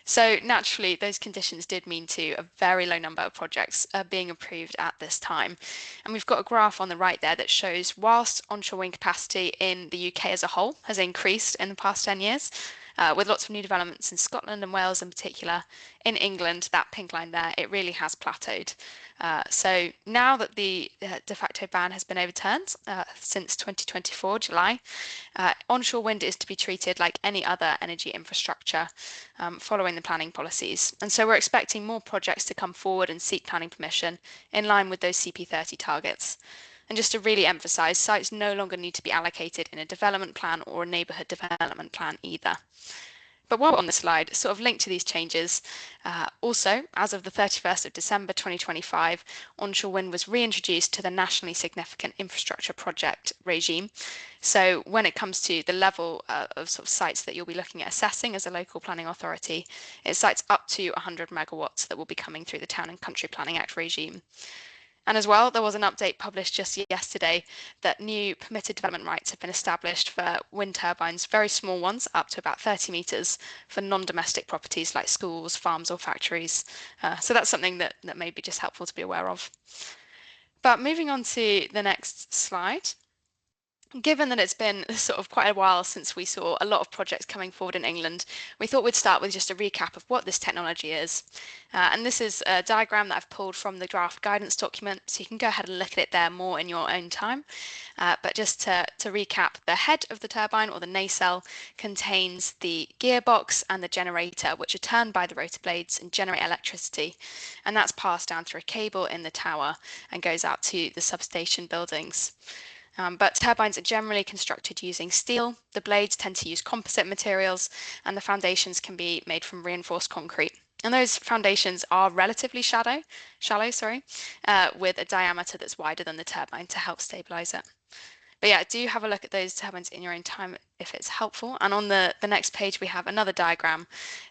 So naturally, those conditions did mean to a very low number of projects being approved at this time. And we've got a graph on the right there that shows whilst onshore wind capacity in the UK as a whole has increased in the past 10 years, with lots of new developments in Scotland and Wales in particular, in England, that pink line there, it really has plateaued. So now that the de facto ban has been overturned since 2024, July, onshore wind is to be treated like any other energy infrastructure following the planning policies. And so we're expecting more projects to come forward and seek planning permission in line with those CP30 targets. And just to really emphasise, sites no longer need to be allocated in a development plan or a neighbourhood development plan either. But while we're on the slide, sort of linked to these changes, also, as of the 31st of December 2025, onshore wind was reintroduced to the nationally significant infrastructure project regime. So when it comes to the level of sort of sites that you'll be looking at assessing as a local planning authority, it's sites up to 100 megawatts that will be coming through the Town and Country Planning Act regime. And as well, there was an update published just yesterday that new permitted development rights have been established for wind turbines, very small ones, up to about 30 metres, for non-domestic properties like schools, farms or factories. So that's something that may be just helpful to be aware of. But moving on to the next slide. Given that it's been sort of quite a while since we saw a lot of projects coming forward in England, we thought we'd start with just a recap of what this technology is. And this is a diagram that I've pulled from the draft guidance document, so you can go ahead and look at it there more in your own time. But just to recap, the head of the turbine, or the nacelle, contains the gearbox and the generator, which are turned by the rotor blades and generate electricity. And that's passed down through a cable in the tower and goes out to the substation buildings. But turbines are generally constructed using steel, the blades tend to use composite materials, and the foundations can be made from reinforced concrete. And those foundations are relatively shallow, with a diameter that's wider than the turbine to help stabilise it. But yeah, do have a look at those turbines in your own time if it's helpful. And on the next page, we have another diagram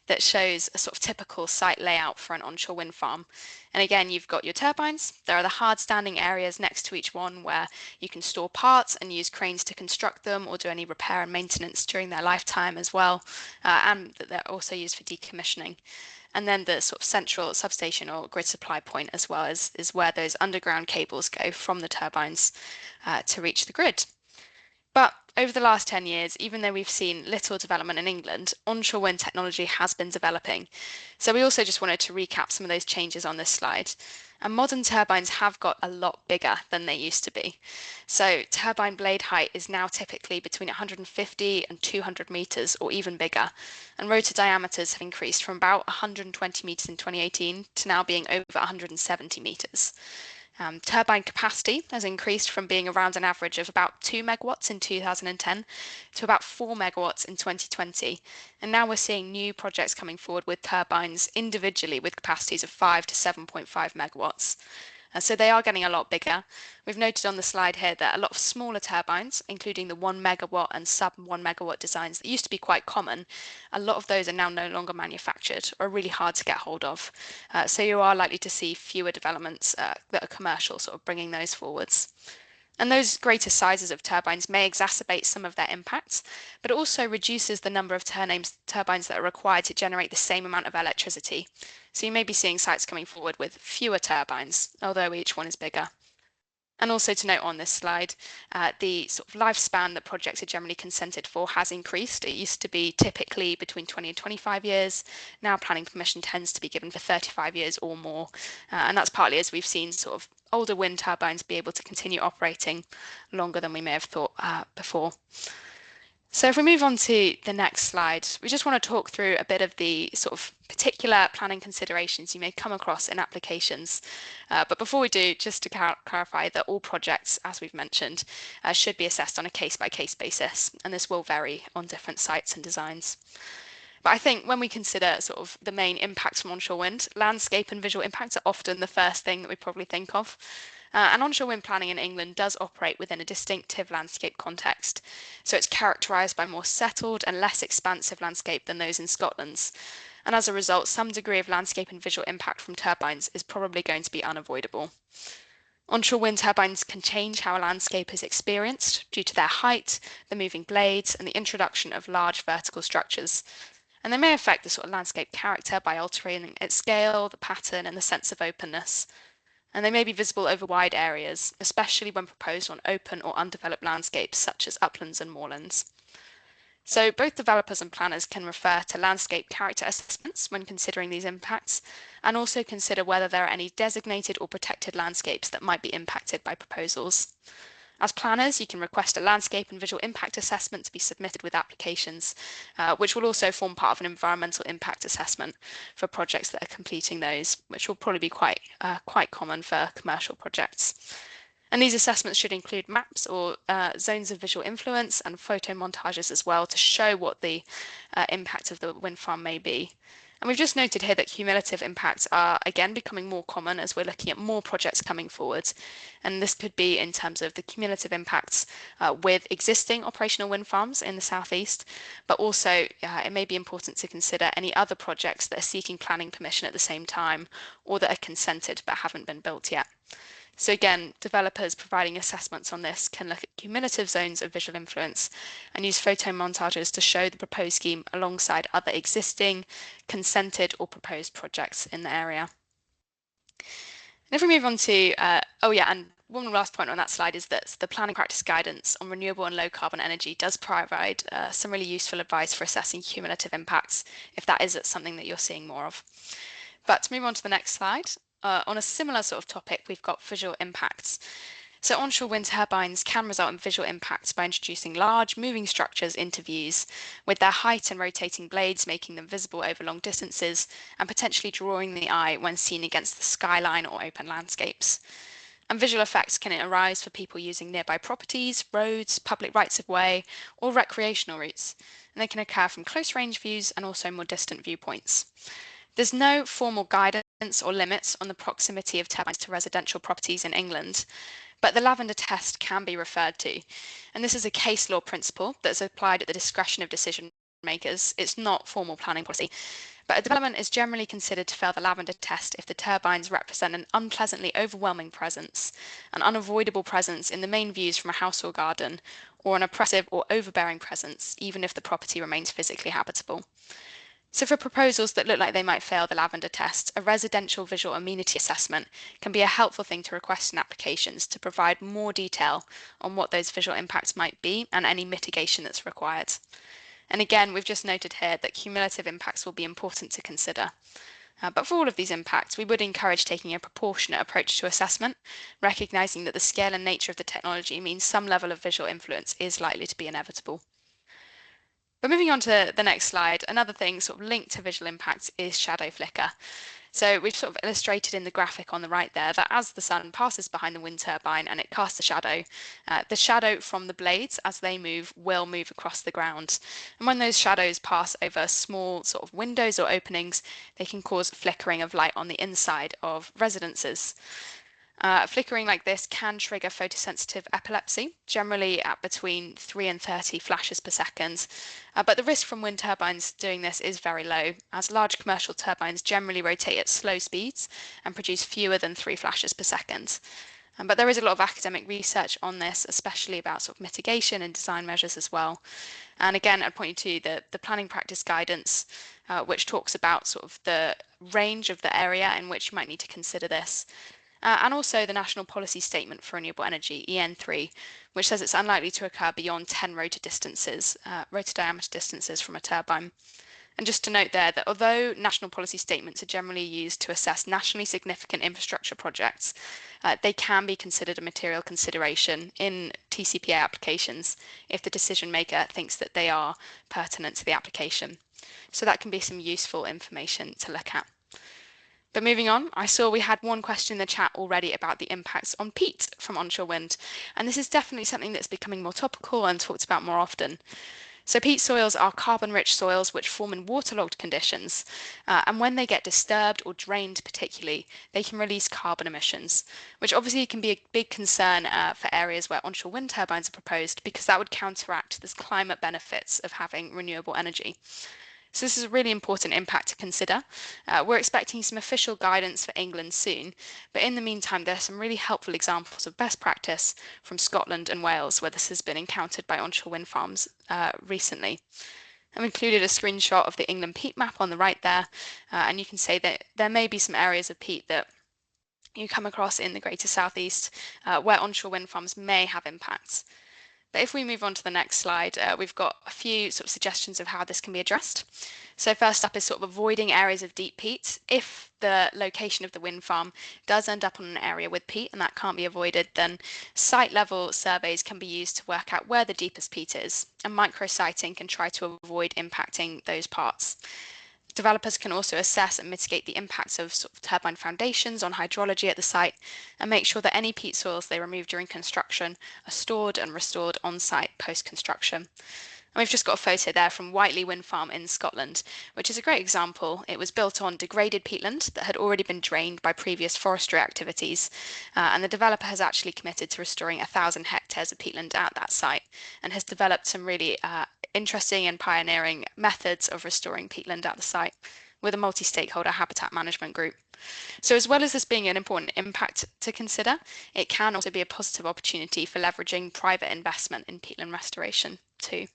that shows a sort of typical site layout for an onshore wind farm. And again, you've got your turbines. There are the hard standing areas next to each one where you can store parts and use cranes to construct them or do any repair and maintenance during their lifetime as well. And they're also used for decommissioning. And then the sort of central substation or grid supply point as well is where those underground cables go from the turbines to reach the grid. But over the last 10 years, even though we've seen little development in England, onshore wind technology has been developing. So we also just wanted to recap some of those changes on this slide. And modern turbines have got a lot bigger than they used to be. So turbine blade height is now typically between 150 and 200 meters or even bigger. And rotor diameters have increased from about 120 meters in 2018 to now being over 170 meters. Turbine capacity has increased from being around an average of about 2 megawatts in 2010 to about 4 megawatts in 2020. And now we're seeing new projects coming forward with turbines individually with capacities of 5 to 7.5 megawatts. So they are getting a lot bigger. We've noted on the slide here that a lot of smaller turbines, including the 1 megawatt and sub 1 megawatt designs that used to be quite common, a lot of those are now no longer manufactured or really hard to get hold of. So you are likely to see fewer developments that are commercial, sort of bringing those forwards. And those greater sizes of turbines may exacerbate some of their impacts, but it also reduces the number of turbines that are required to generate the same amount of electricity. So you may be seeing sites coming forward with fewer turbines, although each one is bigger. And also to note on this slide, the sort of lifespan that projects are generally consented for has increased. It used to be typically between 20 and 25 years. Now planning permission tends to be given for 35 years or more. And that's partly as we've seen sort of older wind turbines be able to continue operating longer than we may have thought before. So if we move on to the next slide, we just want to talk through a bit of the sort of particular planning considerations you may come across in applications. But before we do, just to clarify that all projects, as we've mentioned, should be assessed on a case-by-case basis, and this will vary on different sites and designs. But I think when we consider sort of the main impacts from onshore wind, landscape and visual impacts are often the first thing that we probably think of. And onshore wind planning in England does operate within a distinctive landscape context. So it's characterised by more settled and less expansive landscape than those in Scotland's. And as a result, some degree of landscape and visual impact from turbines is probably going to be unavoidable. Onshore wind turbines can change how a landscape is experienced due to their height, the moving blades, and the introduction of large vertical structures. And they may affect the sort of landscape character by altering its scale, the pattern, and the sense of openness. And they may be visible over wide areas, especially when proposed on open or undeveloped landscapes such as uplands and moorlands. So both developers and planners can refer to landscape character assessments when considering these impacts, and also consider whether there are any designated or protected landscapes that might be impacted by proposals. As planners, you can request a landscape and visual impact assessment to be submitted with applications, which will also form part of an environmental impact assessment for projects that are completing those, which will probably be quite common for commercial projects. And these assessments should include maps or zones of visual influence and photo montages as well to show what the impact of the wind farm may be. And we've just noted here that cumulative impacts are again becoming more common as we're looking at more projects coming forward. And this could be in terms of the cumulative impacts with existing operational wind farms in the southeast, but also it may be important to consider any other projects that are seeking planning permission at the same time or that are consented but haven't been built yet. So again, developers providing assessments on this can look at cumulative zones of visual influence and use photo montages to show the proposed scheme alongside other existing, consented or proposed projects in the area. And if we move on to, and one last point on that slide is that the planning practice guidance on renewable and low carbon energy does provide some really useful advice for assessing cumulative impacts if that is something that you're seeing more of. But to move on to the next slide, on a similar sort of topic, we've got visual impacts. So onshore wind turbines can result in visual impacts by introducing large moving structures into views, with their height and rotating blades making them visible over long distances and potentially drawing the eye when seen against the skyline or open landscapes. And visual effects can arise for people using nearby properties, roads, public rights of way, or recreational routes. And they can occur from close range views and also more distant viewpoints. There's no formal guidance or limits on the proximity of turbines to residential properties in England, but the lavender test can be referred to. And this is a case law principle that's applied at the discretion of decision makers. It's not formal planning policy. But a development is generally considered to fail the lavender test if the turbines represent an unpleasantly overwhelming presence, an unavoidable presence in the main views from a house or garden, or an oppressive or overbearing presence, even if the property remains physically habitable. So for proposals that look like they might fail the lavender test, a residential visual amenity assessment can be a helpful thing to request in applications to provide more detail on what those visual impacts might be and any mitigation that's required. And again, we've just noted here that cumulative impacts will be important to consider. But for all of these impacts, we would encourage taking a proportionate approach to assessment, recognising that the scale and nature of the technology means some level of visual influence is likely to be inevitable. But moving on to the next slide, another thing sort of linked to visual impacts is shadow flicker. So we've sort of illustrated in the graphic on the right there that as the sun passes behind the wind turbine and it casts the shadow from the blades as they move will move across the ground. And when those shadows pass over small sort of windows or openings, they can cause flickering of light on the inside of residences. Flickering like this can trigger photosensitive epilepsy, generally at between 3 and 30 flashes per second. But the risk from wind turbines doing this is very low, as large commercial turbines generally rotate at slow speeds and produce fewer than 3 flashes per second. But there is a lot of academic research on this, especially about sort of mitigation and design measures as well. And again, I'd point you to the planning practice guidance, which talks about sort of the range of the area in which you might need to consider this. And also the National Policy Statement for Renewable Energy, EN3, which says it's unlikely to occur beyond 10 rotor diameter distances from a turbine. And just to note there that although national policy statements are generally used to assess nationally significant infrastructure projects, they can be considered a material consideration in TCPA applications if the decision maker thinks that they are pertinent to the application. So that can be some useful information to look at. But moving on, I saw we had one question in the chat already about the impacts on peat from onshore wind, and this is definitely something that's becoming more topical and talked about more often. So peat soils are carbon-rich soils which form in waterlogged conditions, and when they get disturbed or drained particularly, they can release carbon emissions, which obviously can be a big concern for areas where onshore wind turbines are proposed, because that would counteract the climate benefits of having renewable energy. So this is a really important impact to consider. We're expecting some official guidance for England soon, but in the meantime, there are some really helpful examples of best practice from Scotland and Wales, where this has been encountered by onshore wind farms recently. I've included a screenshot of the England peat map on the right there, and you can say that there may be some areas of peat that you come across in the Greater Southeast where onshore wind farms may have impacts. But if we move on to the next slide, we've got a few sort of suggestions of how this can be addressed. So first up is sort of avoiding areas of deep peat. If the location of the wind farm does end up on an area with peat and that can't be avoided, then site level surveys can be used to work out where the deepest peat is, and micrositing can try to avoid impacting those parts. Developers can also assess and mitigate the impacts of sort of turbine foundations on hydrology at the site and make sure that any peat soils they remove during construction are stored and restored on site post-construction. And we've just got a photo there from Whiteley Wind Farm in Scotland, which is a great example. It was built on degraded peatland that had already been drained by previous forestry activities, and the developer has actually committed to restoring 1,000 hectares of peatland at that site and has developed some really interesting and pioneering methods of restoring peatland at the site with a multi-stakeholder habitat management group. So as well as this being an important impact to consider, it can also be a positive opportunity for leveraging private investment in peatland restoration too.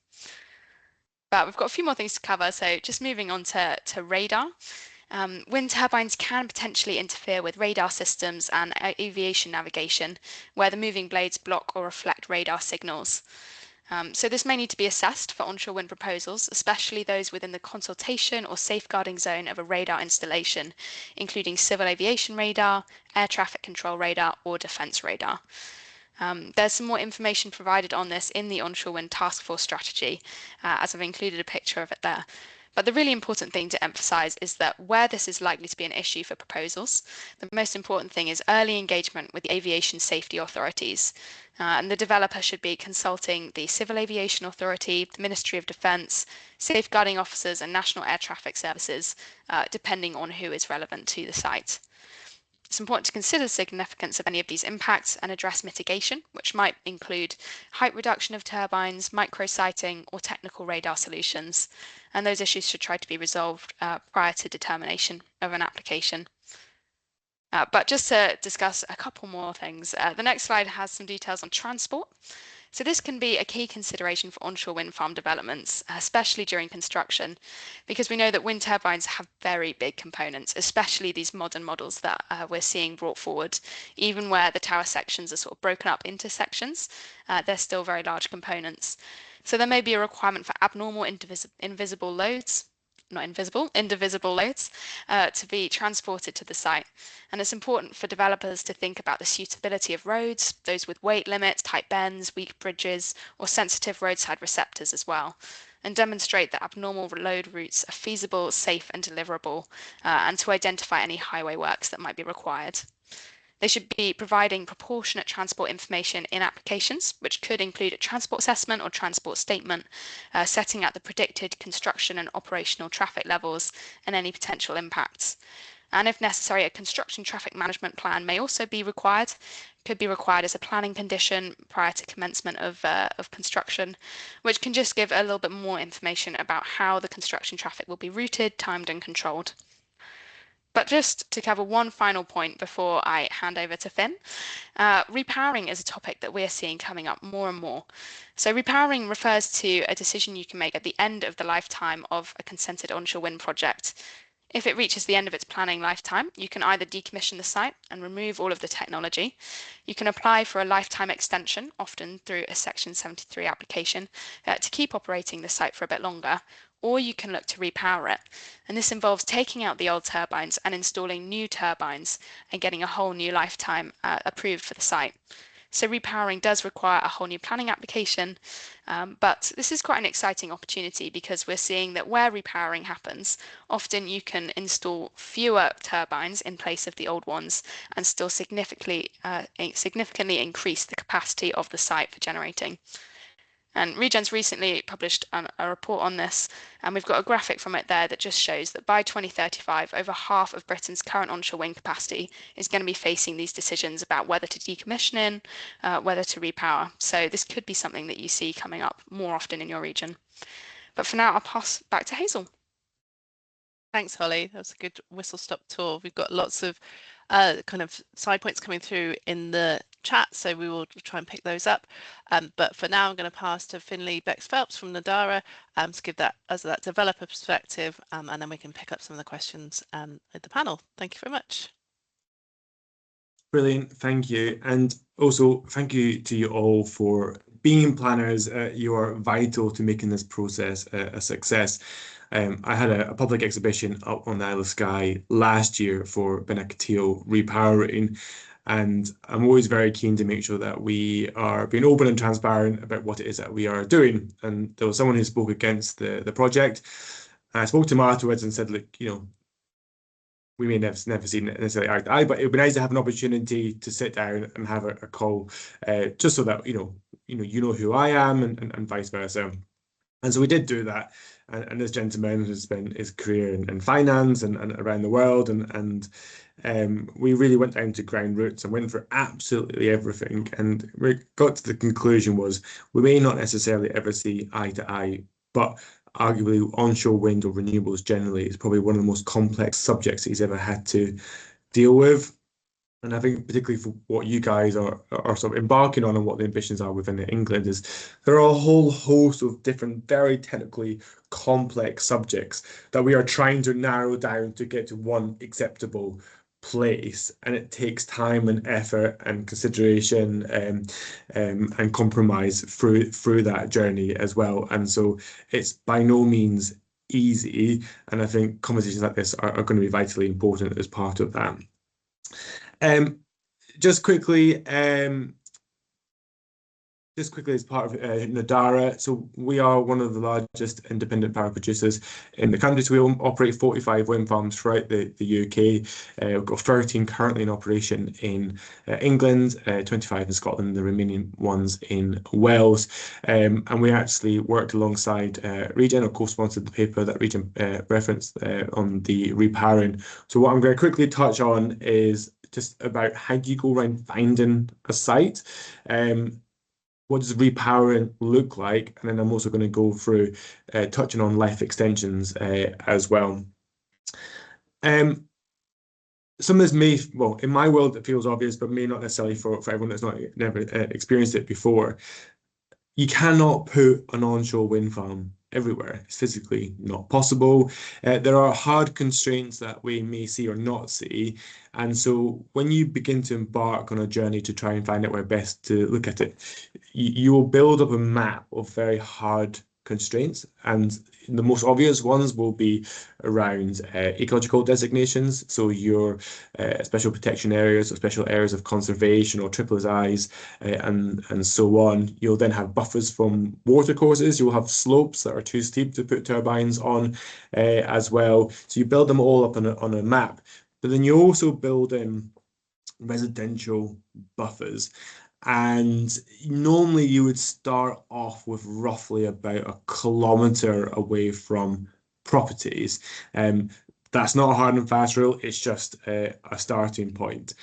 But we've got a few more things to cover, so just moving on to radar. Wind turbines can potentially interfere with radar systems and aviation navigation, where the moving blades block or reflect radar signals. So this may need to be assessed for onshore wind proposals, especially those within the consultation or safeguarding zone of a radar installation, including civil aviation radar, air traffic control radar, or defence radar. There's some more information provided on this in the Onshore Wind Task Force strategy, as I've included a picture of it there. But the really important thing to emphasise is that where this is likely to be an issue for proposals, the most important thing is early engagement with the aviation safety authorities. And the developer should be consulting the Civil Aviation Authority, the Ministry of Defence, safeguarding officers and National Air Traffic Services, depending on who is relevant to the site. It's important to consider the significance of any of these impacts and address mitigation, which might include height reduction of turbines, micrositing, or technical radar solutions. And those issues should try to be resolved prior to determination of an application. But just to discuss a couple more things, the next slide has some details on transport. So this can be a key consideration for onshore wind farm developments, especially during construction, because we know that wind turbines have very big components, especially these modern models that we're seeing brought forward. Even where the tower sections are sort of broken up into sections, they're still very large components. So there may be a requirement for abnormal indivisible loads, indivisible loads to be transported to the site. And it's important for developers to think about the suitability of roads, those with weight limits, tight bends, weak bridges, or sensitive roadside receptors as well, and demonstrate that abnormal load routes are feasible, safe, and deliverable, and to identify any highway works that might be required. They should be providing proportionate transport information in applications, which could include a transport assessment or transport statement, setting out the predicted construction and operational traffic levels and any potential impacts. And if necessary, a construction traffic management plan may also be required, could be required as a planning condition prior to commencement of construction, which can just give a little bit more information about how the construction traffic will be routed, timed, and controlled. But just to cover one final point before I hand over to Finn, repowering is a topic that we're seeing coming up more and more. So repowering refers to a decision you can make at the end of the lifetime of a consented onshore wind project. If it reaches the end of its planning lifetime, you can either decommission the site and remove all of the technology. You can apply for a lifetime extension, often through a Section 73 application, to keep operating the site for a bit longer, or you can look to repower it. And this involves taking out the old turbines and installing new turbines and getting a whole new lifetime approved for the site. So repowering does require a whole new planning application, but this is quite an exciting opportunity because we're seeing that where repowering happens, often you can install fewer turbines in place of the old ones and still significantly increase the capacity of the site for generating. And Regen's recently published a report on this, and we've got a graphic from it there that just shows that by 2035, over half of Britain's current onshore wind capacity is going to be facing these decisions about whether to decommission, whether to repower. So this could be something that you see coming up more often in your region. But for now, I'll pass back to Hazel. Thanks, Holly. That was a good whistle-stop tour. We've got lots of kind of side points coming through in the chat, so we will try and pick those up. But for now, I'm going to pass to Finlay Bex-Phelps from Nadara to give that as that developer perspective, and then we can pick up some of the questions at the panel. Thank you very much. Brilliant, thank you. And also thank you to you all for being planners. You are vital to making this process a success. I had a public exhibition up on the Isle of Skye last year for Benaktil repowering, and I'm always very keen to make sure that we are being open and transparent about what it is that we are doing. And there was someone who spoke against the project. I spoke to him afterwards and said, look, you know, we may never see necessarily eye to eye, but it would be nice to have an opportunity to sit down and have a call, just so that you know who I am and vice versa. And so we did do that. And this gentleman has spent his career in finance and around the world, and we really went down to ground roots and went for absolutely everything. And we got to the conclusion was we may not necessarily ever see eye to eye, but arguably onshore wind or renewables generally is probably one of the most complex subjects he's ever had to deal with. And I think particularly for what you guys are sort of embarking on and what the ambitions are within England is there are a whole host of different, very technically complex subjects that we are trying to narrow down to get to one acceptable place, and it takes time and effort and consideration and compromise through that journey as well. And so it's by no means easy, and I think conversations like this are going to be vitally important as part of that. Just quickly as part of Nadara, so we are one of the largest independent power producers in the country. So we operate 45 wind farms throughout the UK. We've got 13 currently in operation in England, 25 in Scotland, the remaining ones in Wales. And we actually worked alongside Regen, or co-sponsored the paper that Regen referenced on the repowering. So what I'm going to quickly touch on is just about how do you go around finding a site. What does repowering look like? And then I'm also going to go through touching on life extensions as well. Some of this may, well, in my world it feels obvious, but may not necessarily for everyone that's never experienced it before. you cannot put an onshore wind farm everywhere. It's physically not possible. There are hard constraints that we may see or not see. And so when you begin to embark on a journey to try and find out where best to look at it, you will build up a map of very hard constraints. And the most obvious ones will be around ecological designations. So your special protection areas or special areas of conservation or triple I's and so on. You'll then have buffers from watercourses. You'll have slopes that are too steep to put turbines on as well. So you build them all up on a map. But then you also build in residential buffers. And normally you would start off with roughly about a kilometre away from properties. That's not a hard and fast rule, it's just a starting point.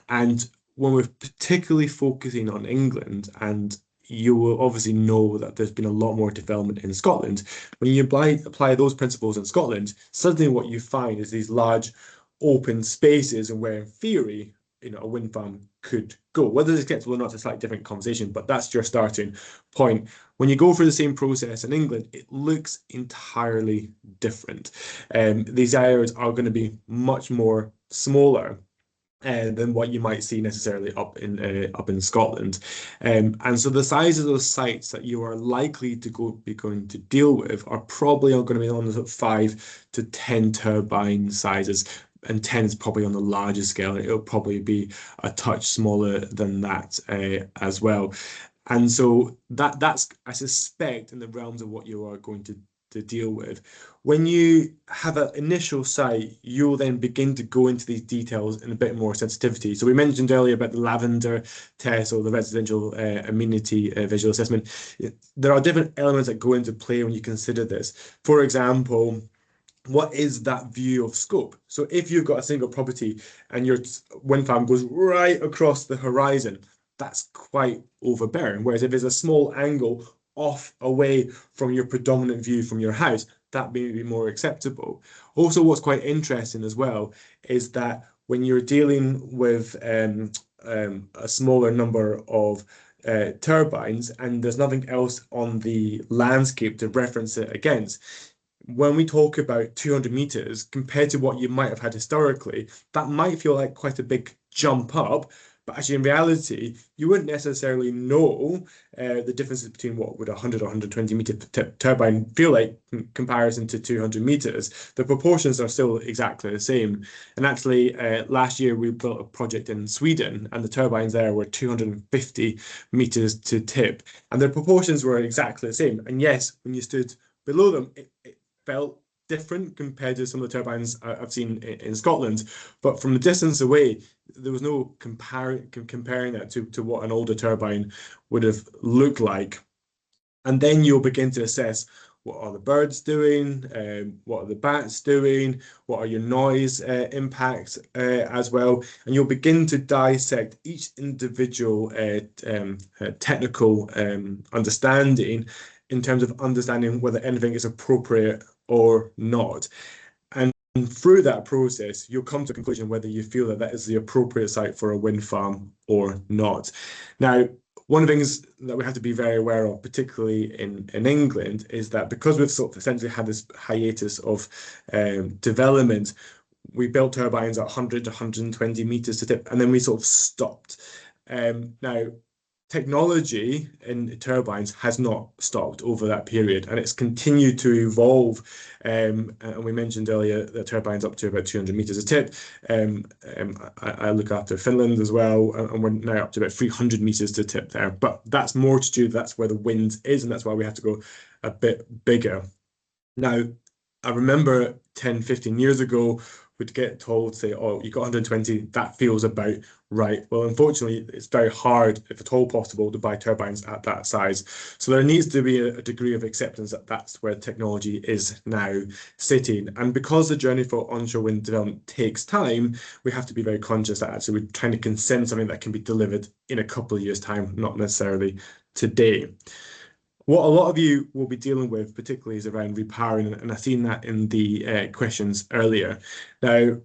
And when we're particularly focusing on England, and you will obviously know that there's been a lot more development in Scotland, when you apply those principles in Scotland, suddenly what you find is these large open spaces, and where in theory, a wind farm could go. Whether it's acceptable or not is a slightly different conversation, but that's your starting point. When you go through the same process in England, it looks entirely different. These areas are going to be much more smaller than what you might see necessarily up in Scotland. And so the size of those sites that you are likely to be going to deal with are probably going to be on the 5 to 10 turbine sizes. And 10 is probably on the larger scale. It'll probably be a touch smaller than that as well. And so that's, I suspect, in the realms of what you are going to deal with. When you have an initial site, you'll then begin to go into these details in a bit more sensitivity. So we mentioned earlier about the lavender test or the residential amenity visual assessment. There are different elements that go into play when you consider this. For example, what is that view of scope? So if you've got a single property and your wind farm goes right across the horizon, that's quite overbearing. Whereas if it's a small angle off away from your predominant view from your house, that may be more acceptable. Also, what's quite interesting as well is that when you're dealing with a smaller number of turbines and there's nothing else on the landscape to reference it against, when we talk about 200 meters compared to what you might have had historically, that might feel like quite a big jump up. But actually, in reality, you wouldn't necessarily know the differences between what would a 100 or 120 meter turbine feel like in comparison to 200 meters. The proportions are still exactly the same. And actually, last year we built a project in Sweden, and the turbines there were 250 meters to tip, and the proportions were exactly the same. And yes, when you stood below them, it felt different compared to some of the turbines I've seen in Scotland, but from the distance away, there was no comparing that to what an older turbine would have looked like. And then you'll begin to assess what are the birds doing, what are the bats doing, what are your noise impacts as well, and you'll begin to dissect each individual technical understanding in terms of understanding whether anything is appropriate or not. And through that process, you'll come to a conclusion whether you feel that that is the appropriate site for a wind farm or not. Now, one of the things that we have to be very aware of, particularly in England, is that because we've sort of essentially had this hiatus of development, we built turbines at 100 to 120 meters to tip, and then we sort of stopped. Now, technology in turbines has not stopped over that period, and it's continued to evolve. And we mentioned earlier that turbines up to about 200 meters a tip. I look after Finland as well, and we're now up to about 300 meters to tip there. But that's more to do, that's where the wind is, and that's why we have to go a bit bigger. Now, I remember 10, 15 years ago, we'd get told, say, oh, you got 120, that feels about right. Well, unfortunately, it's very hard, if at all possible, to buy turbines at that size. So there needs to be a degree of acceptance that that's where technology is now sitting. And because the journey for onshore wind development takes time, we have to be very conscious that actually we're trying to consent something that can be delivered in a couple of years' time, not necessarily today. What a lot of you will be dealing with, particularly, is around repowering, and I've seen that in the questions earlier. Now,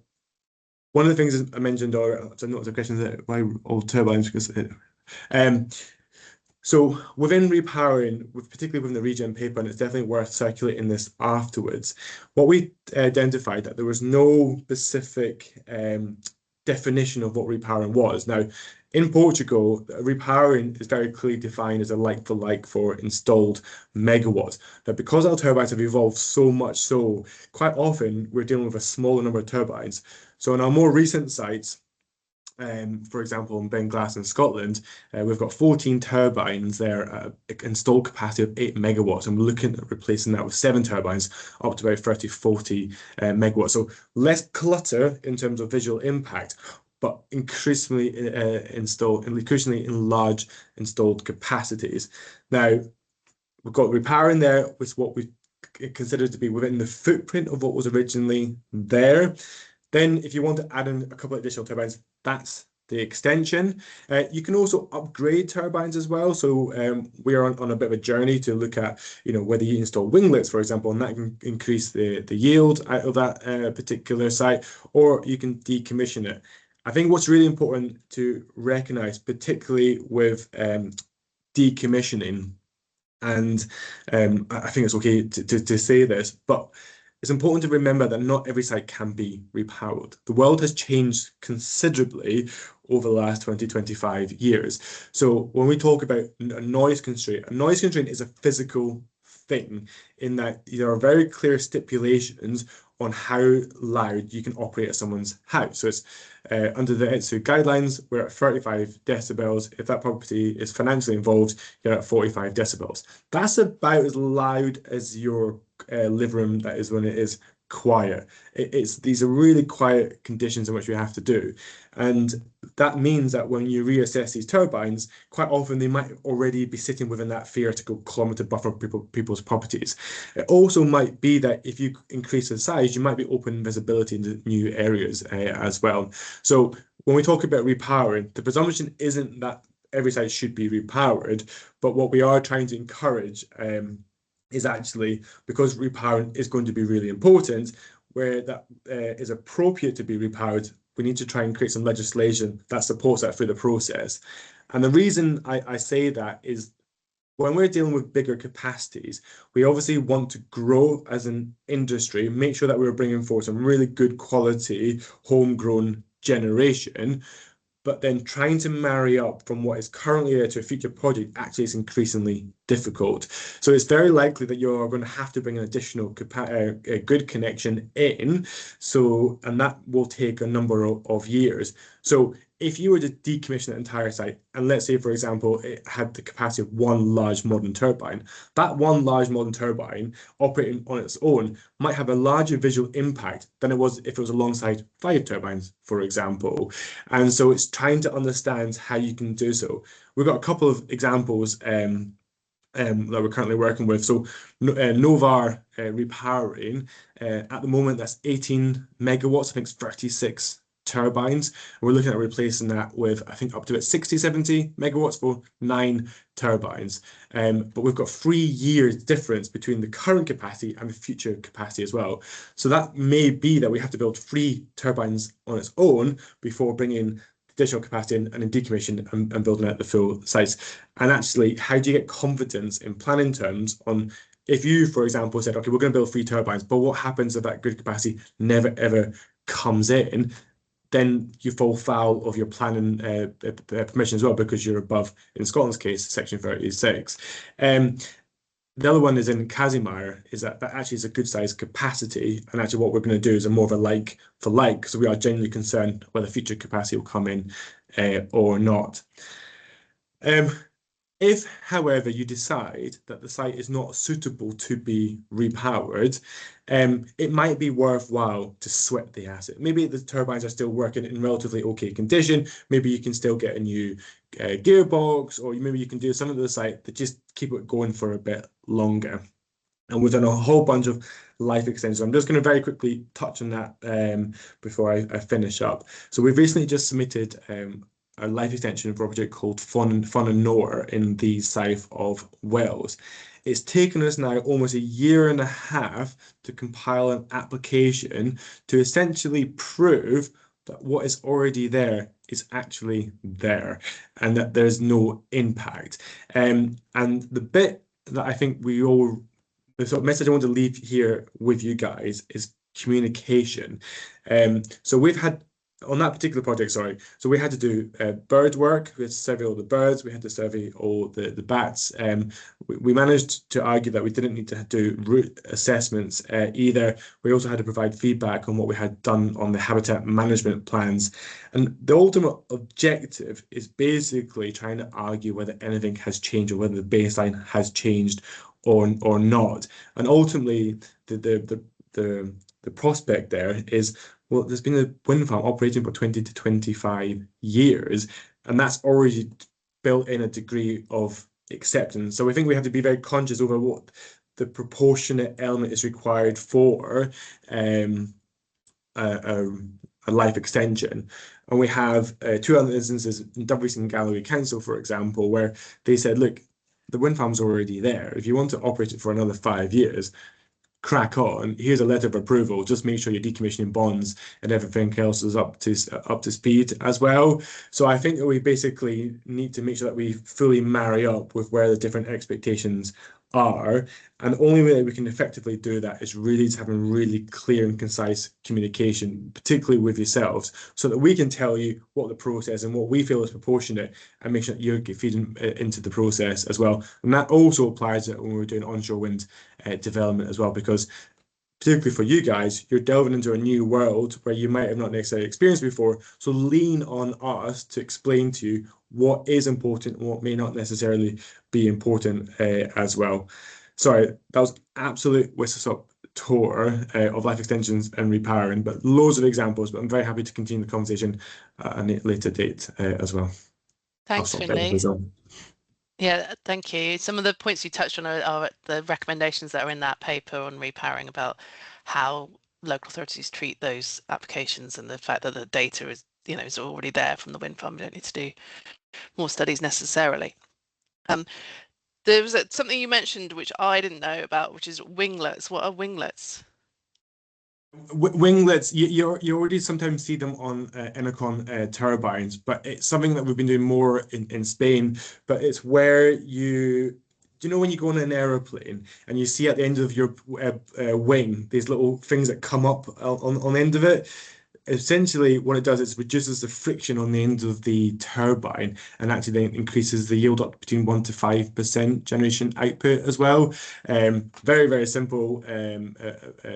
one of the things I mentioned, or I noticed a question that why old turbines, because So within repowering, particularly within the regen paper, and it's definitely worth circulating this afterwards, what we identified that there was no specific definition of what repowering was. Now, in Portugal, repowering is very clearly defined as a like-for-like for installed megawatts. Now, because our turbines have evolved so much so, quite often we're dealing with a smaller number of turbines. So on our more recent sites, for example, in Benglass in Scotland, we've got 14 turbines there at an installed capacity of 8 megawatts, and we're looking at replacing that with 7 turbines up to about 30, 40 megawatts. So less clutter in terms of visual impact, but increasingly in large installed capacities. Now, we've got repowering there with what we consider to be within the footprint of what was originally there. Then if you want to add in a couple of additional turbines, that's the extension. You can also upgrade turbines as well. So we are on a bit of a journey to look at, whether you install winglets, for example, and that can increase the yield out of that particular site, or you can decommission it. I think what's really important to recognize, particularly with decommissioning, and I think it's okay to say this, but it's important to remember that not every site can be repowered. The world has changed considerably over the last 20, 25 years. So when we talk about a noise constraint is a physical thing in that there are very clear stipulations on how loud you can operate at someone's house. So it's under the ETSU guidelines, we're at 35 decibels. If that property is financially involved, you're at 45 decibels. That's about as loud as your living room that is when it is quiet. These are really quiet conditions in which we have to do. And that means that when you reassess these turbines, quite often they might already be sitting within that theoretical kilometre buffer of people's properties. It also might be that if you increase the size, you might be open visibility into new areas as well. So when we talk about repowering, the presumption isn't that every site should be repowered, but what we are trying to encourage is actually, because repowering is going to be really important, where that is appropriate to be repowered, we need to try and create some legislation that supports that through the process. And the reason I say that is when we're dealing with bigger capacities, we obviously want to grow as an industry, make sure that we're bringing forward some really good quality homegrown generation, but then trying to marry up from what is currently there to a future project actually is increasingly difficult. So it's very likely that you're going to have to bring an additional a good connection in. And that will take a number of years. So if you were to decommission the entire site, and let's say, for example, it had the capacity of one large modern turbine, that one large modern turbine operating on its own might have a larger visual impact than it was if it was alongside 5 turbines, for example. And so it's trying to understand how you can do so. We've got a couple of examples that we're currently working with. So Novar repowering, at the moment, that's 18 megawatts, I think it's 36 turbines. We're looking at replacing that with, I think, up to about 60, 70 megawatts for 9 turbines. But we've got 3 years difference between the current capacity and the future capacity as well. So that may be that we have to build 3 turbines on its own before bringing additional capacity and then decommission and building out the full sites. And actually, how do you get confidence in planning terms on if you, for example, said, okay, we're going to build 3 turbines, but what happens if that grid capacity never ever comes in? Then you fall foul of your planning permission as well, because you're above, in Scotland's case, section 36. The other one is in Casimir, is that actually is a good size capacity. And actually what we're going to do is a more of a like for like, because we are genuinely concerned whether future capacity will come in or not. If, however, you decide that the site is not suitable to be repowered, it might be worthwhile to sweat the asset. Maybe the turbines are still working in relatively okay condition. Maybe you can still get a new gearbox, or maybe you can do something to the site that just keep it going for a bit longer. And we've done a whole bunch of life extensions. I'm just going to very quickly touch on that before I finish up. So we've recently just submitted a life extension for a project called Onshore in the south of Wales. It's taken us now almost 1.5 years to compile an application to essentially prove that what is already there is actually there and that there's no impact. And the bit that I think the sort of message I want to leave here with you guys is communication. So we've had on that particular project, sorry, so we had to do bird work. We had to survey all the birds. We had to survey all the bats. We managed to argue that we didn't need to do route assessments either. We also had to provide feedback on what we had done on the habitat management plans. And the ultimate objective is basically trying to argue whether anything has changed or whether the baseline has changed or not. And ultimately, the prospect there is, well, there's been a wind farm operating for 20 to 25 years, and that's already built in a degree of acceptance. So we think we have to be very conscious over what the proportionate element is required for a life extension. And we have two other instances in Dumfries and Galloway Council, for example, where they said, look, the wind farm's already there. If you want to operate it for another 5 years, crack on. Here's a letter of approval. Just make sure your decommissioning bonds and everything else is up to speed as well. So I think that we basically need to make sure that we fully marry up with where the different expectations are. And the only way that we can effectively do that is really to having really clear and concise communication, particularly with yourselves, so that we can tell you what the process and what we feel is proportionate and make sure that you're feeding into the process as well. And that also applies when we're doing onshore wind development as well, because particularly for you guys, you're delving into a new world where you might have not necessarily experienced before. So lean on us to explain to you what is important and what may not necessarily be important as well. Sorry, that was absolute whistle-stop tour of life extensions and repowering, but loads of examples. But I'm very happy to continue the conversation at a later date as well. Thanks, Finlay. Yeah, thank you. Some of the points you touched on are the recommendations that are in that paper on repowering about how local authorities treat those applications and the fact that the data is, is already there from the wind farm. We don't need to do more studies necessarily. There was something you mentioned which I didn't know about, which is winglets. What are winglets? Winglets, you already sometimes see them on Enercon turbines, but it's something that we've been doing more in Spain. But it's where do you know when you go on an aeroplane and you see at the end of your wing these little things that come up on the end of it? Essentially, what it does is reduces the friction on the end of the turbine and actually then increases the yield up between 1 to 5% generation output as well. Very, very simple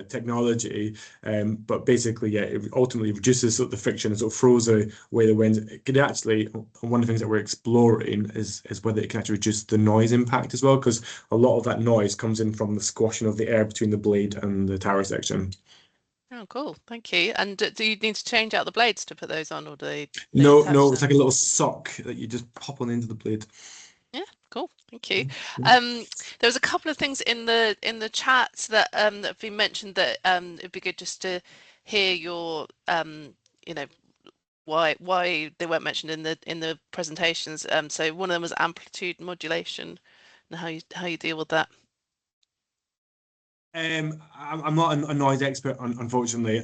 technology, but basically, yeah, it ultimately reduces sort of the friction and sort of throws away the wind. It could actually, one of the things that we're exploring is whether it can actually reduce the noise impact as well, because a lot of that noise comes in from the squashing of the air between the blade and the tower section. Oh, cool. Thank you. And do you need to change out the blades to put those on, or do they No, attach it's like a little sock that you just pop on into the blade. Yeah, cool. Thank you. There was a couple of things in the chat that that have been mentioned that it'd be good just to hear your why they weren't mentioned in the presentations. So one of them was amplitude modulation and how you deal with that. I'm not a noise expert, unfortunately,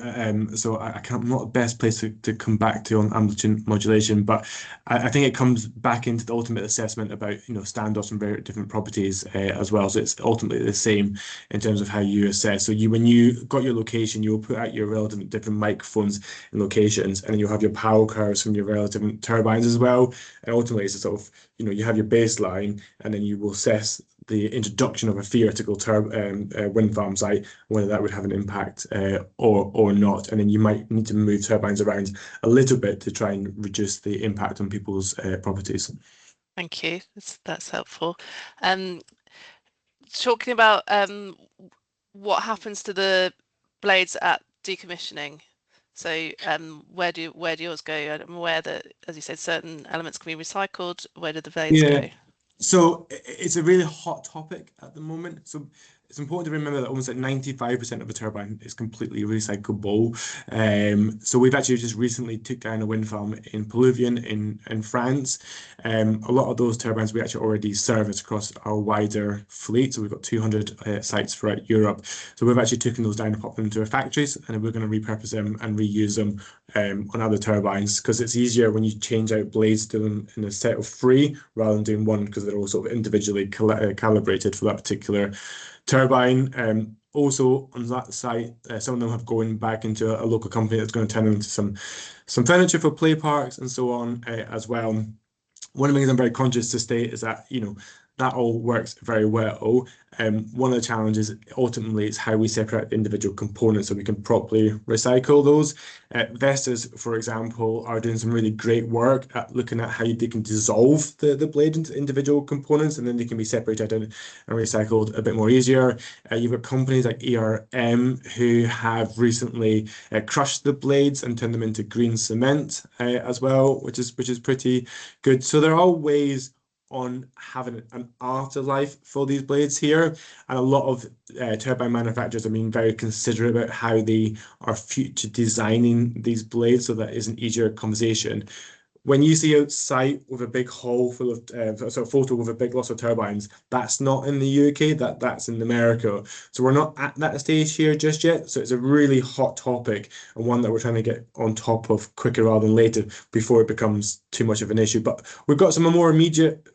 so I'm not the best place to come back to on amplitude modulation, but I think it comes back into the ultimate assessment about standoffs and very different properties as well. So it's ultimately the same in terms of how you assess. So when you got your location, you'll put out your relative different microphones and locations, and then you'll have your power curves from your relative turbines as well. And ultimately, it's a sort of you have your baseline, and then you will assess the introduction of a theoretical wind farm site, whether that would have an impact or not. And then you might need to move turbines around a little bit to try and reduce the impact on people's properties. Thank you. That's helpful. Talking about what happens to the blades at decommissioning. So where do yours go? I'm aware that, as you said, certain elements can be recycled. Where do the blades go? So it's a really hot topic at the moment. So it's important to remember that almost like 95% of a turbine is completely recyclable. So we've actually just recently took down a wind farm in Plouvion in France. A lot of those turbines we actually already service across our wider fleet. So we've got 200 sites throughout Europe. So we've actually taken those down and popped them into our factories, and we're going to repurpose them and reuse them on other turbines, because it's easier when you change out blades to them in a set of 3 rather than doing one, because they're all sort of individually calibrated for that particular turbine. Also on that site, some of them have gone back into a local company that's going to turn them into some furniture for play parks and so on as well. One of the things I'm very conscious to state is that, that all works very well. One of the challenges ultimately is how we separate the individual components so we can properly recycle those. Vestas, for example, are doing some really great work at looking at how they can dissolve the blade into individual components, and then they can be separated and recycled a bit more easier. You've got companies like ERM who have recently crushed the blades and turned them into green cement as well, which is pretty good. So there are ways on having an afterlife for these blades here, and a lot of turbine manufacturers are being very considerate about how they are future designing these blades, so that is an easier conversation. When you see a site with a big hole full of sort of photo with a big lots of turbines, that's not in the UK, that's in America. So we're not at that stage here just yet. So it's a really hot topic, and one that we're trying to get on top of quicker rather than later before it becomes too much of an issue. But we've got some more immediate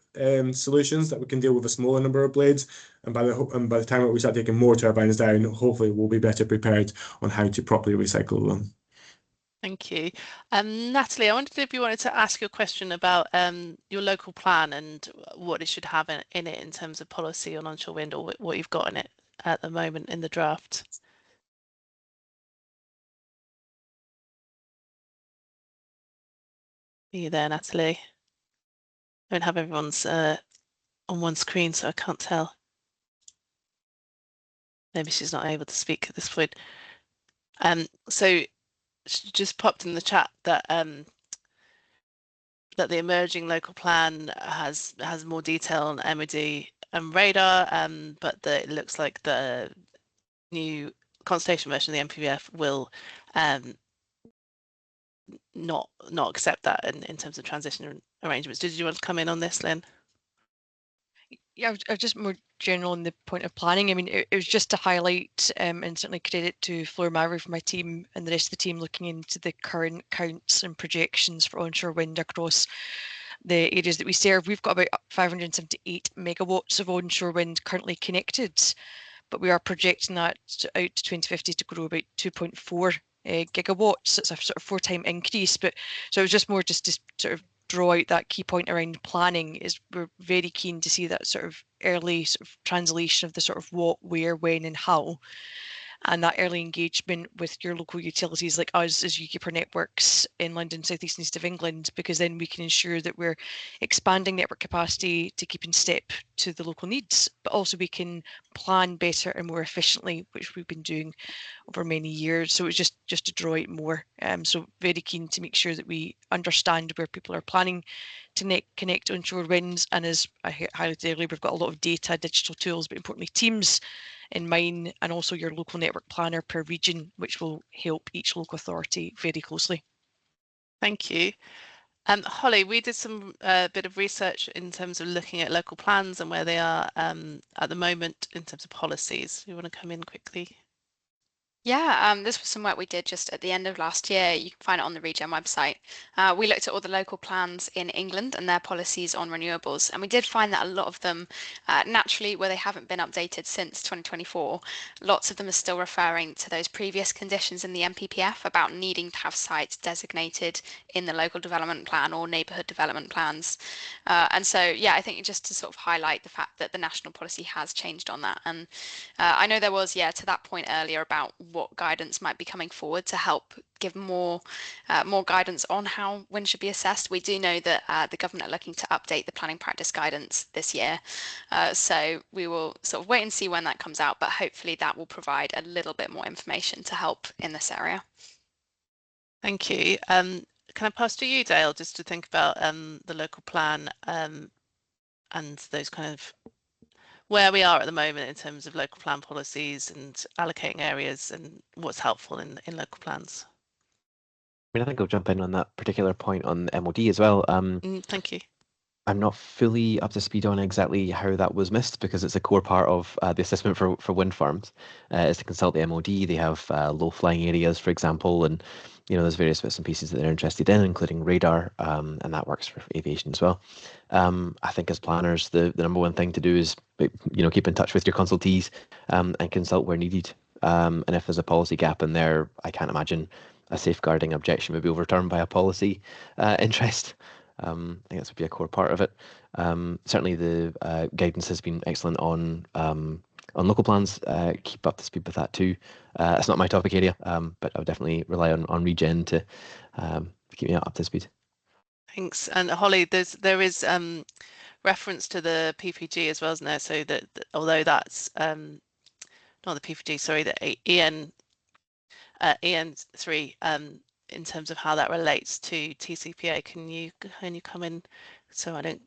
solutions that we can deal with a smaller number of blades, and by the time that we start taking more turbines down, hopefully we'll be better prepared on how to properly recycle them. Thank you. Natalie, I wondered if you wanted to ask your question about your local plan and what it should have in it in terms of policy on onshore wind, or what you've got in it at the moment in the draft. Are you there, Natalie? I don't have everyone's on one screen, so I can't tell. Maybe she's not able to speak at this point. So she just popped in the chat that that the emerging local plan has more detail on MOD and radar, but that it looks like the new consultation version of the NPVF will not accept that in terms of transition arrangements. Did you want to come in on this, Lynn? Yeah, I was just more general on the point of planning. I mean, it was just to highlight and certainly credit to Fleur Maverick from my team and the rest of the team looking into the current counts and projections for onshore wind across the areas that we serve. We've got about 578 megawatts of onshore wind currently connected, but we are projecting that out to 2050 to grow about 2.4 gigawatts. It's a sort of 4-time increase. But so it was just more just to sort of draw out that key point around planning. Is we're very keen to see that sort of early sort of translation of the sort of what, where, when, and how, and that early engagement with your local utilities like us as UKPR Networks in London, South East and East of England, because then we can ensure that we're expanding network capacity to keep in step to the local needs, but also we can plan better and more efficiently, which we've been doing over many years. So it's just to draw out more. So very keen to make sure that we understand where people are planning to connect onshore winds. And as I highlighted earlier, we've got a lot of data, digital tools, but importantly teams in mind, and also your local network planner per region, which will help each local authority very closely. Thank you. Holly, we did some bit of research in terms of looking at local plans and where they are at the moment in terms of policies. You want to come in quickly? Yeah, this was some work we did just at the end of last year. You can find it on the Regen website. We looked at all the local plans in England and their policies on renewables, and we did find that a lot of them, naturally, where they haven't been updated since 2024, lots of them are still referring to those previous conditions in the NPPF about needing to have sites designated in the local development plan or neighbourhood development plans. And so, yeah, I think just to sort of highlight the fact that the national policy has changed on that. And I know there was, to that point earlier about what guidance might be coming forward to help give more guidance on how wind should be assessed. We do know that the government are looking to update the planning practice guidance this year. So we will sort of wait and see when that comes out, but hopefully that will provide a little bit more information to help in this area. Thank you. Can I pass to you, Dale, just to think about the local plan and those kind of where we are at the moment in terms of local plan policies and allocating areas and what's helpful in local plans. I mean, I think I'll jump in on that particular point on MOD as well. Thank you. I'm not fully up to speed on exactly how that was missed because it's a core part of the assessment for wind farms is to consult the MOD. They have low-flying areas, for example, and there's various bits and pieces that they're interested in, including radar, and that works for aviation as well. I think as planners, the number one thing to do is keep in touch with your consultees and consult where needed. And if there's a policy gap in there, I can't imagine a safeguarding objection would be overturned by a policy interest. I think that would be a core part of it. Certainly, the guidance has been excellent on local plans. Keep up to speed with that too. It's not my topic area, but I would definitely rely on Regen to keep me up to speed. Thanks. And Holly, there is reference to the PPG as well, isn't there? So that although that's not the PPG, sorry, the EN3 in terms of how that relates to TCPA. Can you come in so I don't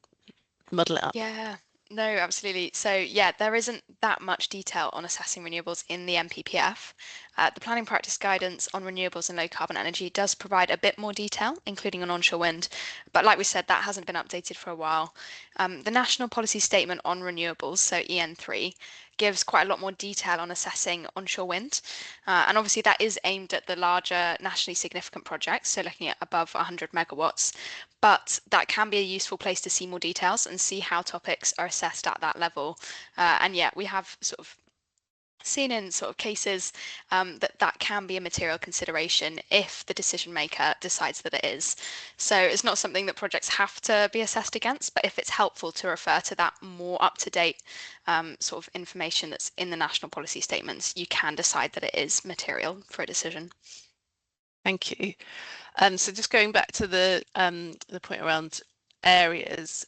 muddle it up? Yeah, no, absolutely. So yeah, there isn't that much detail on assessing renewables in the NPPF. The planning practice guidance on renewables and low carbon energy does provide a bit more detail, including on onshore wind. But like we said, that hasn't been updated for a while. The National Policy Statement on Renewables, so EN3, gives quite a lot more detail on assessing onshore wind. And obviously that is aimed at the larger nationally significant projects, so looking at above 100 megawatts. But that can be a useful place to see more details and see how topics are assessed at that level. And yeah, we have sort of seen in sort of cases that can be a material consideration if the decision maker decides that it is. So it's not something that projects have to be assessed against, but if it's helpful to refer to that more up-to-date sort of information that's in the national policy statements, you can decide that it is material for a decision. Thank you. So just going back to the point around areas,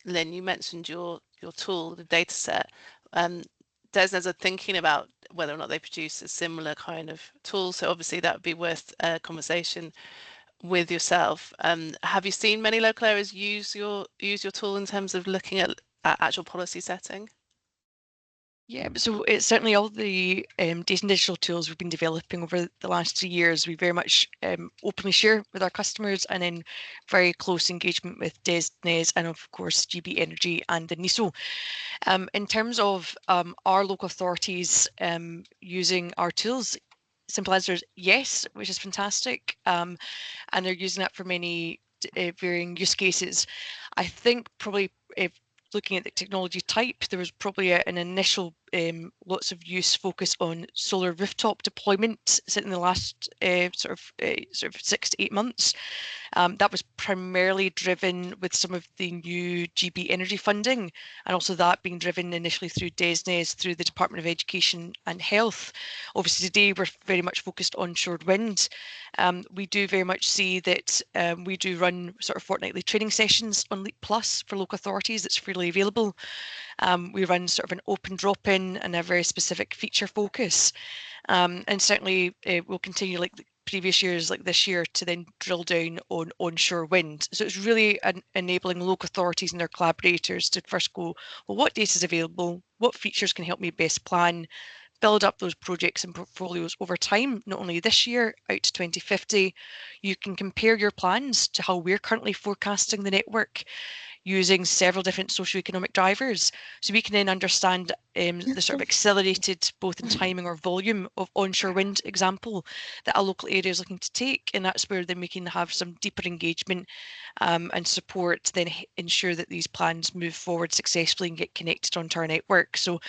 Lynn, you mentioned your tool, the data set. DESNZ are thinking about whether or not they produce a similar kind of tool. So obviously that would be worth a conversation with yourself. Have you seen many local areas use your tool in terms of looking at actual policy setting? Yeah, so it's certainly all the data and digital tools we've been developing over the last 3 years. We very much openly share with our customers, and in very close engagement with DESNZ and of course GB Energy and the NESO. In terms of our local authorities using our tools, simple answer is yes, which is fantastic, and they're using that for many varying use cases. I think probably if looking at the technology type, there was probably an initial lots of use focus on solar rooftop deployment in the last sort of 6 to 8 months. That was primarily driven with some of the new GB Energy funding, and also that being driven initially through DESNZ, through the Department of Education and Health. Obviously today we're very much focused on onshore wind. We do very much see that we do run sort of fortnightly training sessions on LEAP Plus for local authorities that's freely available. We run sort of an open drop-in and a very specific feature focus. And certainly we'll continue like the previous years, like this year, to then drill down on onshore wind. So it's really enabling local authorities and their collaborators to first go, well, what data is available? What features can help me best plan? Build up those projects and portfolios over time, not only this year, out to 2050. You can compare your plans to how we're currently forecasting the network using several different socioeconomic drivers. So we can then understand the sort of accelerated, both in timing or volume, of onshore wind example that a local area is looking to take. And that's where then we can have some deeper engagement and support to then ensure that these plans move forward successfully and get connected onto our network. So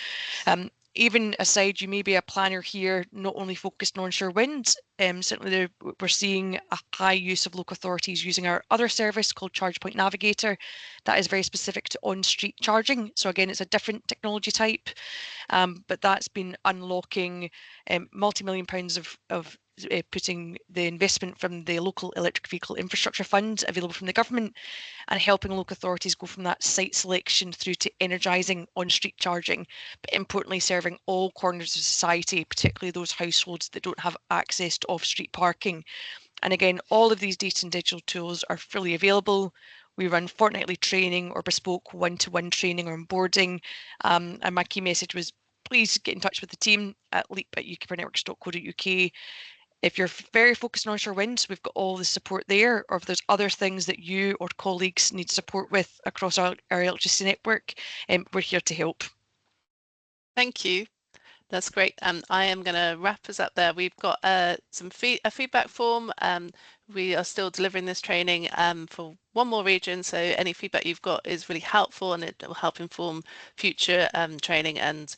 even aside, you may be a planner here not only focused on onshore wind, certainly we're seeing a high use of local authorities using our other service called ChargePoint Navigator. That is very specific to on-street charging. So again, it's a different technology type, but that's been unlocking multi-million pounds of putting the investment from the local electric vehicle infrastructure fund available from the government and helping local authorities go from that site selection through to energising on-street charging, but importantly serving all corners of society, particularly those households that don't have access to off-street parking. And again, all of these data and digital tools are fully available. We run fortnightly training or bespoke one-to-one training or onboarding. And my key message was, please get in touch with the team at leap@ukpowernetworks.co.uk. If you're very focused on onshore wind, we've got all the support there, or if there's other things that you or colleagues need support with across our electricity network, we're here to help. Thank you. That's great. I am going to wrap us up there. We've got a feedback form. We are still delivering this training for one more region, so any feedback you've got is really helpful, and it will help inform future training and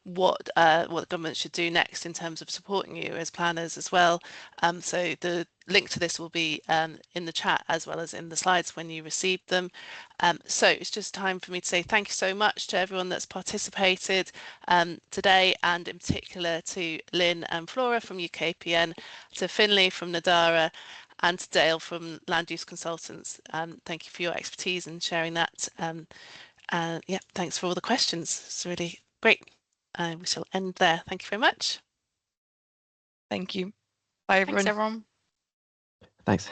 what the government should do next in terms of supporting you as planners as well. So the link to this will be in the chat as well as in the slides when you receive them. So it's just time for me to say thank you so much to everyone that's participated today, and in particular to Lynn and Flora from UKPN, to Finlay from Nadara, and to Dale from Land Use Consultants. Thank you for your expertise and sharing that. Yeah, thanks for all the questions. It's really great. We shall end there. Thank you very much. Thank you. Bye, everyone. Thanks, everyone. Thanks.